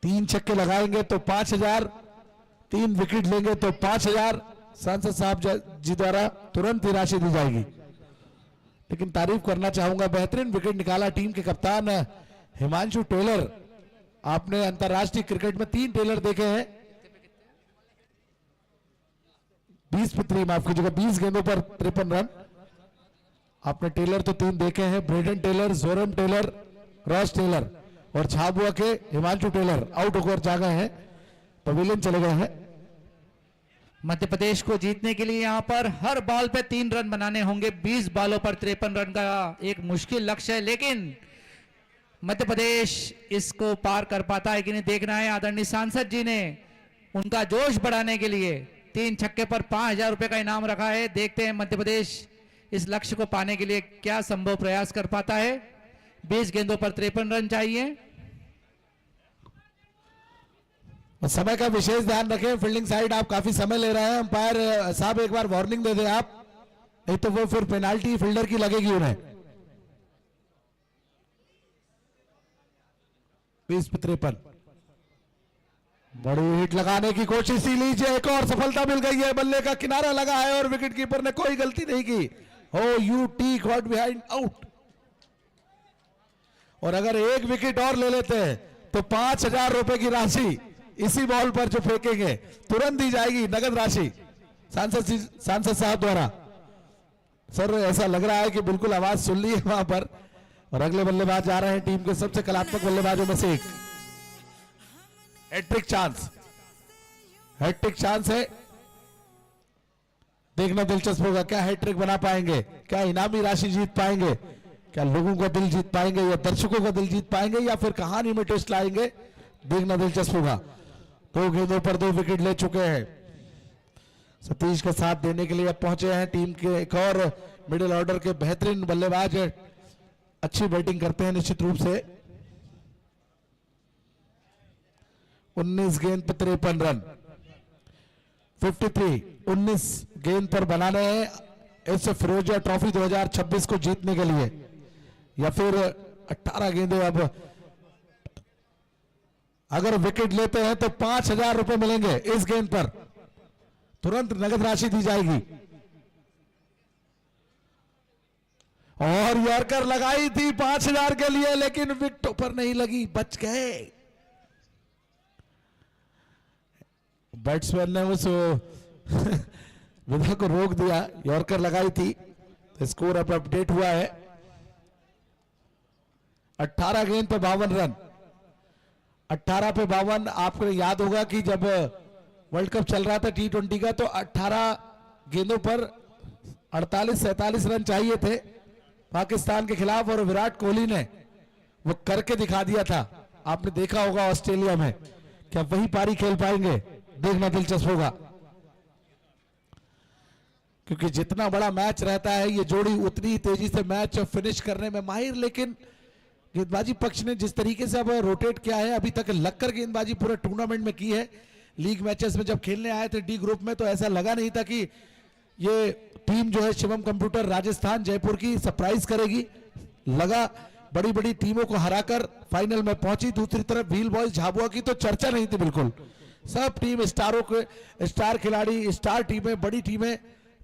3 छक्के लगाएंगे तो 5,000, 3 विकेट लेंगे तो 5,000 सांसद साहब जी द्वारा तुरंत ही राशि दी जाएगी। लेकिन तारीफ करना चाहूंगा, बेहतरीन विकेट निकाला टीम के कप्तान हिमांशु टेलर। आपने अंतरराष्ट्रीय क्रिकेट में 3 टेलर देखे हैं, 20 पे 3, माफ कीजिएगा 20 गेंदों पर 53 रन। आपने टेलर तो 3 देखे हैं, Brendon Taylor, Jerome Taylor, Ross Taylor और झाबुआ के हिमांशु टेलर आउट होकर जा गए हैं, पवेलियन चले गए हैं। मध्य प्रदेश को जीतने के लिए यहां पर हर बॉल पे 3 रन बनाने होंगे। 20 बॉलों पर 53 रन का एक मुश्किल लक्ष्य है, लेकिन मध्य प्रदेश इसको पार कर पाता है कि नहीं देखना है। आदरणीय सांसद जी ने उनका जोश बढ़ाने के लिए 3 छक्के पर 5,000 रुपए का इनाम रखा है। देखते हैं मध्य प्रदेश इस लक्ष्य को पाने के लिए क्या संभव प्रयास कर पाता है। 20 गेंदों पर 53 रन चाहिए। समय का विशेष ध्यान रखें, फील्डिंग साइड आप काफी समय ले रहे हैं। अंपायर साहब एक बार वार्निंग दे दें आप, नहीं तो वो फिर पेनाल्टी फील्डर की लगेगी उन्हें। 20 पे 53। बड़ी हिट लगाने की कोशिश ही लीजिए, एक और सफलता मिल गई है, बल्ले का किनारा लगा है और विकेट कीपर ने कोई गलती नहीं की। हो U T got behind out. और अगर एक विकेट और ले लेते हैं तो 5,000 रुपए की राशि इसी बॉल पर जो फेंकेंगे तुरंत दी जाएगी, नगद राशि सांसद साहब द्वारा। सर ऐसा लग रहा है कि बिल्कुल आवाज सुन ली है वहां पर। और अगले बल्लेबाज आ रहे हैं टीम के सबसे कलात्मक बल्लेबाजों में से एक। हैट्रिक चांस, हैट्रिक चांस है, देखना दिलचस्प होगा। क्या हैट्रिक बना पाएंगे, क्या इनामी राशि जीत पाएंगे, क्या लोगों का दिल जीत पाएंगे या दर्शकों का दिल जीत पाएंगे या फिर कहानी में ट्विस्ट लाएंगे, देखना दिलचस्प होगा। 2 गेंदों पर 2 विकेट ले चुके हैं। सतीश का साथ देने के लिए अब पहुंचे हैं टीम के एक और मिडिल ऑर्डर के बेहतरीन बल्लेबाज, अच्छी बैटिंग करते हैं निश्चित रूप से। 19 गेंद पर 53 रन, 53 19 गेंद पर बनाने हैं इस फिरोजिया ट्रॉफी 2026 को जीतने के लिए, या फिर 18 गेंदें। अब अगर विकेट लेते हैं तो 5,000 रुपए मिलेंगे इस गेंद पर, तुरंत नगद राशि दी जाएगी। और यॉर्कर लगाई थी 5,000 के लिए, लेकिन विकेटों पर नहीं लगी, बच गए। बैट्समैन ने उस विधा को रोक दिया, यॉर्कर लगाई थी। तो स्कोर अब अपडेट हुआ है 18 गेंद पे 52 रन। 18 पे 52। आपको याद होगा कि जब वर्ल्ड कप चल रहा था T20 का, तो 18 गेंदों पर 48-47 रन चाहिए थे पाकिस्तान के खिलाफ, और विराट कोहली ने वो करके दिखा दिया था। आपने देखा होगा ऑस्ट्रेलिया में। क्या वही पारी खेल पाएंगे, देखना दिलचस्प होगा। क्योंकि जितना बड़ा मैच रहता है ये जोड़ी उतनी तेजी से मैच फिनिश करने में माहिर। लेकिन गेंदबाजी पक्ष ने जिस तरीके से अब रोटेट किया है, अभी तक लगकर गेंदबाजी पूरे टूर्नामेंट में की है। लीग मैचेस में जब खेलने आए थे डी ग्रुप में, तो ऐसा लगा नहीं था कि ये टीम जो है शिवम कंप्यूटर राजस्थान जयपुर की सरप्राइज करेगी। लगा बड़ी बड़ी टीमों को हराकर फाइनल में पहुंची। दूसरी तरफ व्हील बॉयज झाबुआ की तो चर्चा नहीं थी बिल्कुल। सब टीम स्टारों के स्टार खिलाड़ी, स्टार टीमें, बड़ी टीमें,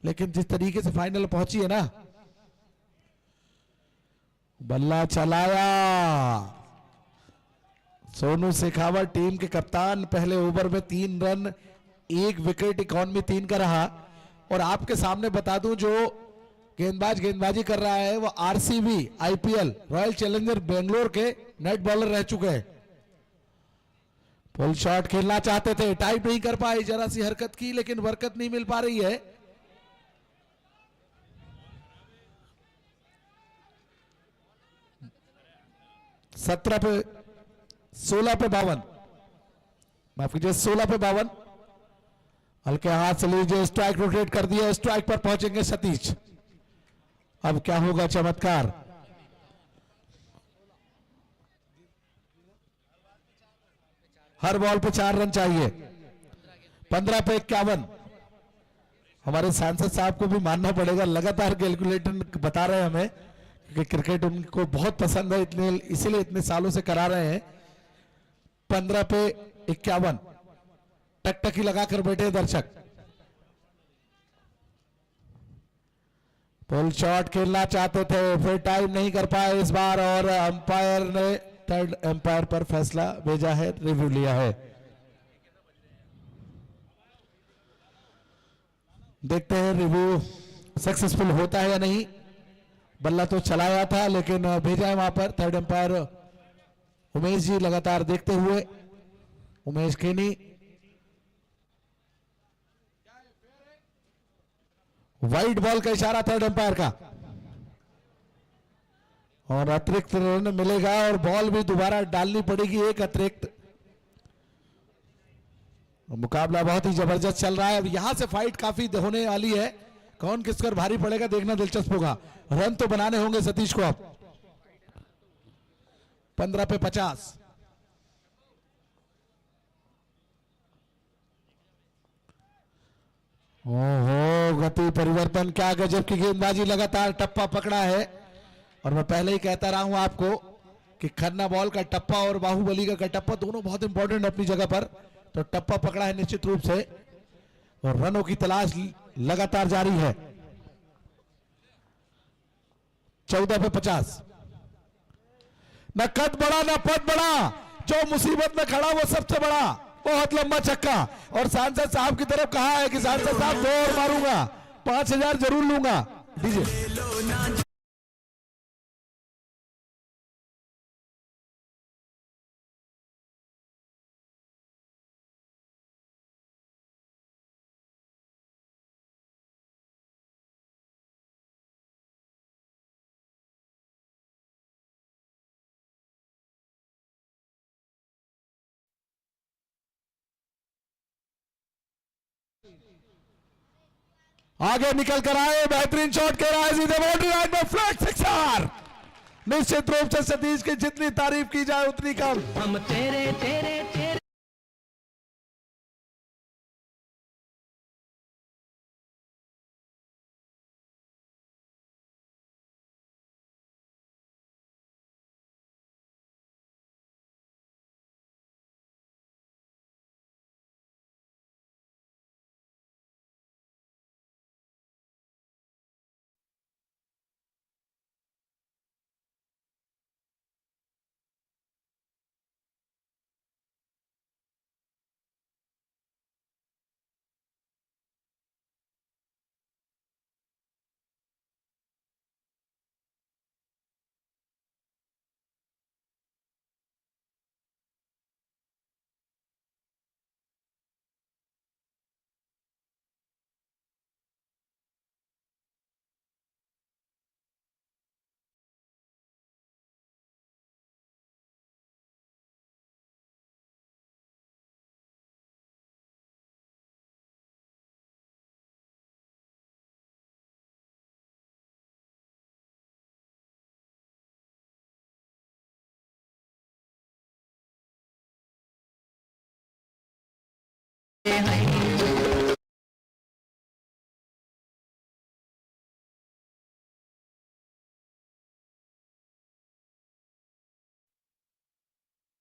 लेकिन जिस तरीके से फाइनल पहुंची है ना। बल्ला चलाया सोनू शेखावत, टीम के कप्तान। पहले ओवर में 3 रन 1 विकेट, इकॉनमी 3 का रहा। और आपके सामने बता दूं, जो गेंदबाजी कर रहा है वो RCB IPL royal challenger Bangalore के नेट बॉलर रह चुके हैं। फुल शॉट खेलना चाहते थे, टाइप नहीं कर पाए, जरा सी हरकत की लेकिन बरकत नहीं मिल पा रही है। सत्रह पे 16 पे 52, माफ कीजिए 16 पे 52। हल्के हाथ से लीजिए, स्ट्राइक रोटेट कर दिया, स्ट्राइक पर पहुंचेंगे सतीश। अब क्या होगा चमत्कार। हर बॉल पे 4 रन चाहिए। 15 पे 51। हमारे सांसद साहब को भी मानना पड़ेगा, लगातार कैलकुलेटर बता रहे हैं हमें कि क्रिकेट उनको बहुत पसंद है, इतने इसीलिए इतने सालों से करा रहे हैं। 15 पे 51, टकटकी लगाकर बैठे दर्शक। पुल शॉट खेलना चाहते थे, फिर टाइम नहीं कर पाए इस बार, और अंपायर ने थर्ड अंपायर पर फैसला भेजा है, रिव्यू लिया है। देखते हैं रिव्यू सक्सेसफुल होता है या नहीं। बल्ला तो चलाया था लेकिन भेजा है वहां पर थर्ड अंपायर उमेश जी लगातार देखते हुए। उमेश खेनी, वाइड बॉल का इशारा थर्ड अंपायर का, और अतिरिक्त रन मिलेगा और बॉल भी दोबारा डालनी पड़ेगी एक अतिरिक्त। मुकाबला बहुत ही जबरदस्त चल रहा है। अब यहां से फाइट काफी होने वाली है, कौन किस पर भारी पड़ेगा देखना दिलचस्प होगा। रन तो बनाने होंगे सतीश को अब। 15 पे 50। ओहो, गति परिवर्तन, क्या गजब की गेंदबाजी, लगातार टप्पा पकड़ा है। और मैं पहले ही कहता रहा हूं आपको कि खन्ना बॉल का टप्पा और बाहुबली का टप्पा दोनों बहुत इंपॉर्टेंट अपनी जगह पर। तो टप्पा पकड़ा है निश्चित रूप से, और रनों की तलाश लगातार जारी है। 14 पे 50। न कद बड़ा न पद बड़ा, जो मुसीबत में खड़ा वो सबसे बड़ा। बहुत लंबा छक्का, और सांसद साहब की तरफ कहा है कि सांसद साहब 2 और मारूंगा, 5000 जरूर लूंगा। डीजे आगे निकल कर आए, बेहतरीन शॉट खेला है, सीधे बाउंड्री लाइन में फ्लैट सिक्सर। निश्चित रूप से सतीश की जितनी तारीफ की जाए उतनी कम। हम तेरे तेरे तेरे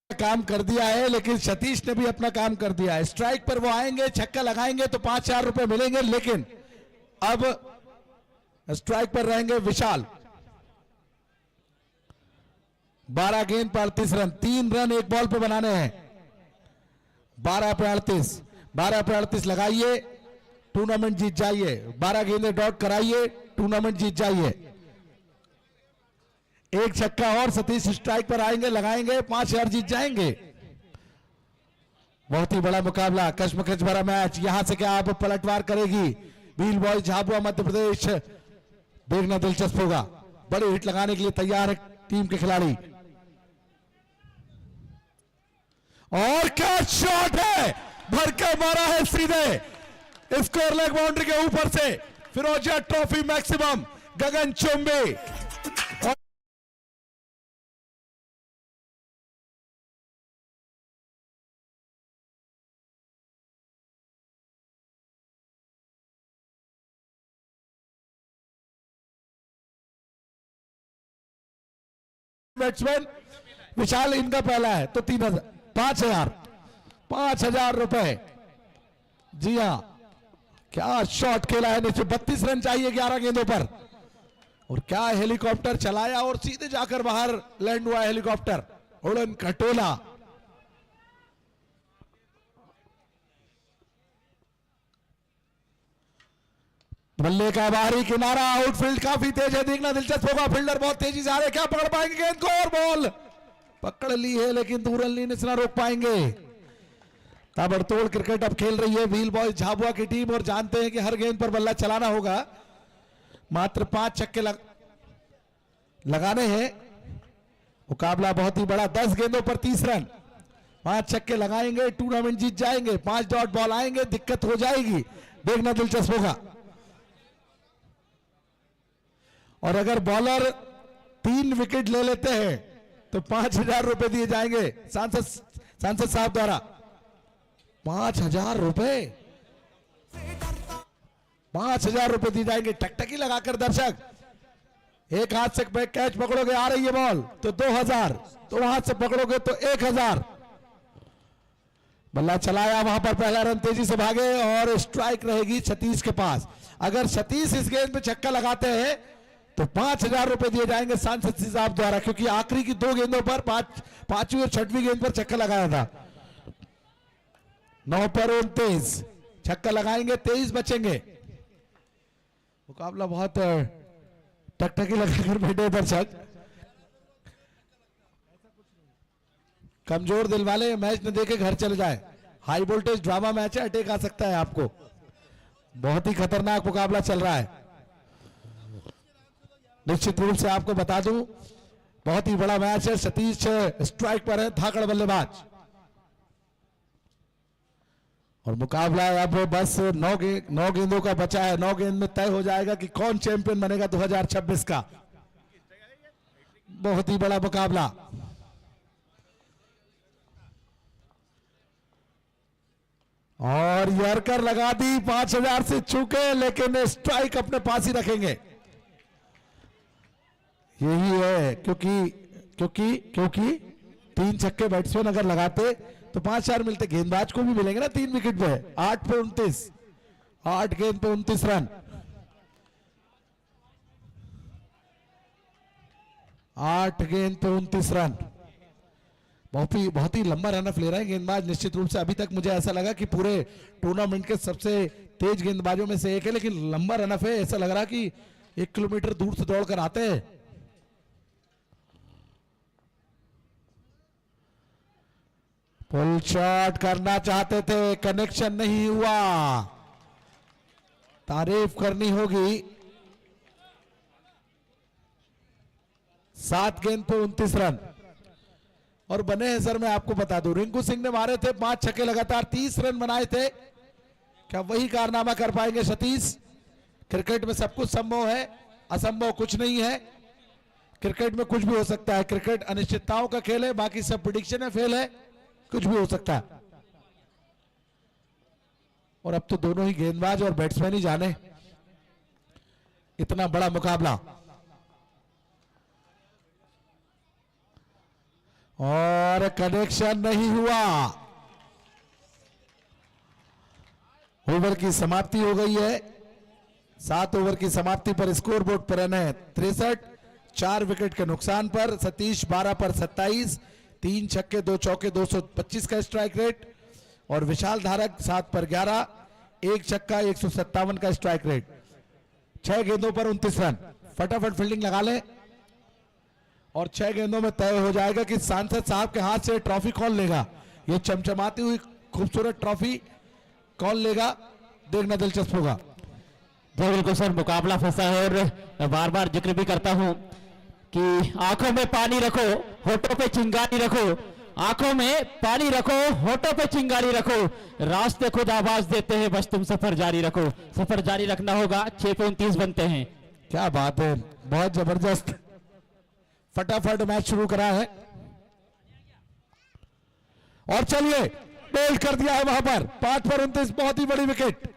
काम कर दिया है, लेकिन सतीश ने भी अपना काम कर दिया है। स्ट्राइक पर वो आएंगे, छक्का लगाएंगे तो 5000 रुपए मिलेंगे, लेकिन अब स्ट्राइक पर रहेंगे विशाल। 12 गेंद पर 38 रन, 3 रन एक बॉल पे बनाने हैं। 12 पे 38 लगाइए, टूर्नामेंट जीत जाइए। 12 गेंदें डॉट कराइए, टूर्नामेंट जीत जाइए। एक छक्का और, सतीश स्ट्राइक पर आएंगे, लगाएंगे, 5000 जीत जाएंगे। बहुत ही बड़ा मुकाबला, कश्मकश भरा मैच। यहां से क्या आप पलटवार करेगी व्हील बॉयज झाबुआ मध्य प्रदेश, देखना दिलचस्प होगा। बड़ी हिट लगाने के लिए तैयार है टीम के खिलाड़ी। और क्या शॉट है, भर के मारा है सीधे स्कोर लेग बाउंड्री के ऊपर से। फिरोजिया ट्रॉफी मैक्सिमम गगन चुंबी। बैट्समैन विशाल इनका पहला है, तो 5000 रुपए। जी हां, क्या शॉट खेला है, नीचे 32 रन चाहिए 11 गेंदों पर। और क्या हेलीकॉप्टर चलाया और सीधे जाकर बाहर लैंड हुआ हेलीकॉप्टर। उड़न खटोला। बल्ले का बाहरी किनारा, आउटफील्ड काफी तेज है, देखना दिलचस्प होगा। फील्डर बहुत तेजी से आ रहे, क्या पकड़ पाएंगे गेंद को, और बॉल पकड़ ली है लेकिन दूरन लीने से ना रोक पाएंगे। ताबड़तोड़ क्रिकेट अब खेल रही है व्हील बॉयज झाबुआ की टीम, और जानते हैं कि हर गेंद पर बल्ला चलाना होगा। मात्र 5 छक्के लगाने हैं। मुकाबला बहुत ही बड़ा, 10 गेंदों पर 30 रन। 5 छक्के लगाएंगे, टूर्नामेंट जीत जाएंगे। 5 डॉट बॉल आएंगे, दिक्कत हो जाएगी, देखना दिलचस्प होगा। और अगर बॉलर 3 विकेट ले लेते हैं तो 5000 रुपए दिए जाएंगे सांसद साहब द्वारा। 5000 रुपए, 5000 रुपए दिए जाएंगे। टकटकी लगाकर दर्शक, एक हाथ से कैच पकड़ोगे, आ रही है बॉल तो 2000, 2 हाथ से पकड़ोगे तो 1000। बल्ला चलाया, वहां पर पहला रन तेजी से भागे और स्ट्राइक रहेगी सतीश के पास। अगर सतीश इस गेंद पे छक्का लगाते हैं तो 5,000 रुपए दिए जाएंगे सांसद साहब द्वारा, क्योंकि आखिरी की 2 गेंदों पर पांचवी और छठवीं गेंद पर छक्का लगाया था। 9 पर 29 छक्का लगाएंगे, 23 बचेंगे। मुकाबला बहुत टकटकी लगाकर बैठे दर्शक, कमजोर दिल वाले मैच न देखे घर चले जाए। हाई वोल्टेज ड्रामा मैच है, अटैक आ सकता है आपको। बहुत ही खतरनाक मुकाबला चल रहा है। निश्चित रूप से आपको बता दूं, बहुत ही बड़ा मैच है। सतीश स्ट्राइक पर है, धाकड़ बल्लेबाज, और मुकाबला अब बस 9 गेंदों का बचा है। 9 गेंद में तय हो जाएगा कि कौन चैंपियन बनेगा 2026 का। बहुत ही बड़ा मुकाबला। और यर्कर लगा दी, 5,000 से चूके, लेकिन स्ट्राइक अपने पास ही रखेंगे। यही है, क्योंकि 3 छक्के बैट्समैन अगर लगाते तो 5,000 मिलते, गेंदबाज को भी मिलेंगे ना 3 विकेट पे। 8 पे 29, 8 गेंद पे 29 रन। 8 गेंद पे 29 रन। बहुत ही लंबा रन ऑफ ले रहा है गेंदबाज। निश्चित रूप से अभी तक मुझे ऐसा लगा कि पूरे टूर्नामेंट के सबसे तेज गेंदबाजों में से एक है, लेकिन लंबा रन ऑफ है। ऐसा लग रहा कि 1 किलोमीटर दूर से दौड़कर आते हैं। पुल शॉट करना चाहते थे, कनेक्शन नहीं हुआ। तारीफ करनी होगी। 7 गेंद पे 29 रन और बने हैं सर। मैं आपको बता दूं, रिंकू सिंह ने मारे थे 5 छक्के लगातार, 30 रन बनाए थे। क्या वही कारनामा कर पाएंगे सतीश? क्रिकेट में सब कुछ संभव है, असंभव कुछ नहीं है। क्रिकेट में कुछ भी हो सकता है। क्रिकेट अनिश्चितताओं का खेल है, बाकी सब प्रेडिक्शन है, फेल है, कुछ भी हो सकता है। और अब तो दोनों ही गेंदबाज और बैट्समैन ही जाने, इतना बड़ा मुकाबला। और कनेक्शन नहीं हुआ। ओवर की समाप्ति हो गई है। 7 ओवर की समाप्ति पर स्कोर बोर्ड पर रन है 63, 4 विकेट के नुकसान पर। सतीश 12 पर 27, 3 छक्के 2 चौके, 225 का स्ट्राइक रेट। और विशाल धारक 7 पर 11, 1 छक्का, 157 का स्ट्राइक रेट। 6 गेंदों पर 29 रन। फटाफट फील्डिंग लगा लें और 6 गेंदों में तय हो जाएगा कि सांसद साहब के हाथ से ट्रॉफी कौन लेगा। ये चमचमाती हुई खूबसूरत ट्रॉफी कौन लेगा, देखना दिलचस्प होगा। जी बिल्कुल सर, मुकाबला फंसा है। और मैं बार बार जिक्र भी करता हूं कि आंखों में पानी रखो, होठों पे चिंगारी रखो। आंखों में पानी रखो, होठों पे चिंगारी रखो। रास्ते खुद आवाज देते हैं, बस तुम सफर जारी रखो। सफर जारी रखना होगा। 6 पे 29 बनते हैं। क्या बात है, बहुत जबरदस्त। फटाफट मैच शुरू करा है और चलिए बोल्ड कर दिया है वहां पर। 5 पर 29, बहुत ही बड़ी विकेट।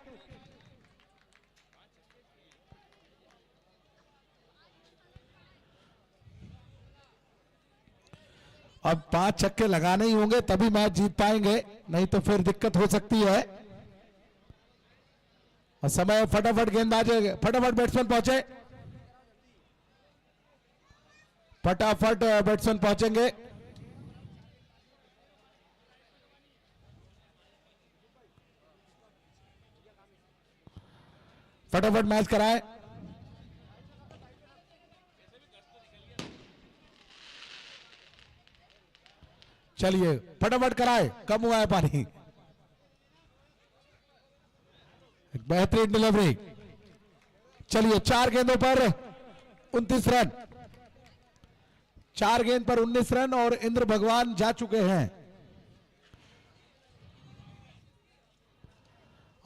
अब 5 छक्के लगाने ही होंगे तभी मैच जीत पाएंगे, नहीं तो फिर दिक्कत हो सकती है। और समय फटाफट गेंदबाज, फटाफट बैट्समैन पहुंचे, फटाफट बैट्समैन पहुंचेंगे। फटाफट मैच कराएं। चलिए फटाफट कराए, कम हुआ है पानी। एक बेहतरीन डिलीवरी। चलिए 4 गेंदों पर 29 रन। 4 गेंद पर 19 रन और इंद्र भगवान जा चुके हैं।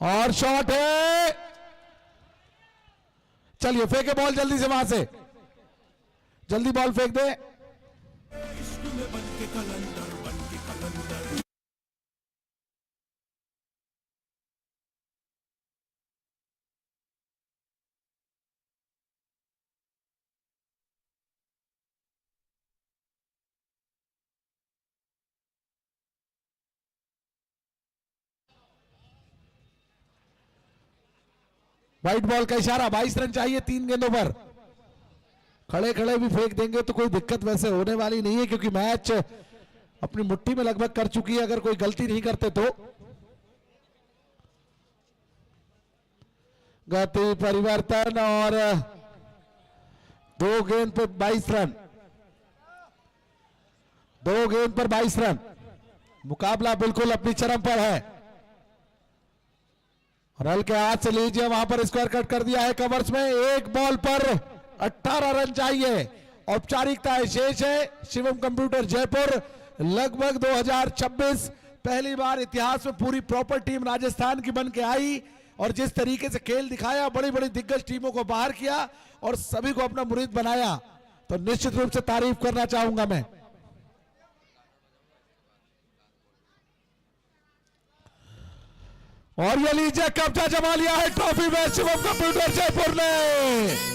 और शॉट है, चलिए फेंके बॉल जल्दी से वहां से, जल्दी बॉल फेंक दे। व्हाइट बॉल का इशारा, 22 रन चाहिए 3 गेंदों पर। खड़े खड़े भी फेंक देंगे तो कोई दिक्कत वैसे होने वाली नहीं है, क्योंकि मैच अपनी मुट्ठी में लगभग कर चुकी है अगर कोई गलती नहीं करते तो। गति परिवर्तन और 2 गेंद पर 22 रन, 2 गेंद पर 22 रन। मुकाबला बिल्कुल अपनी चरम पर है। और हल्के हाथ से लीजिए, वहां पर स्क्वायर कट कर दिया है कवर्स में। एक बॉल पर 18 रन चाहिए, औपचारिकताएं शेष है। शिवम कंप्यूटर जयपुर लगभग 2026 पहली बार इतिहास में पूरी प्रॉपर टीम राजस्थान की बन के आई और जिस तरीके से खेल दिखाया, बड़ी बड़ी दिग्गज टीमों को बाहर किया और सभी को अपना मुरीद बनाया, तो निश्चित रूप से तारीफ करना चाहूंगा मैं। और ये लीजिए, कब्जा जमा लिया है ट्रॉफी में शिवम कंप्यूटर जयपुर ने।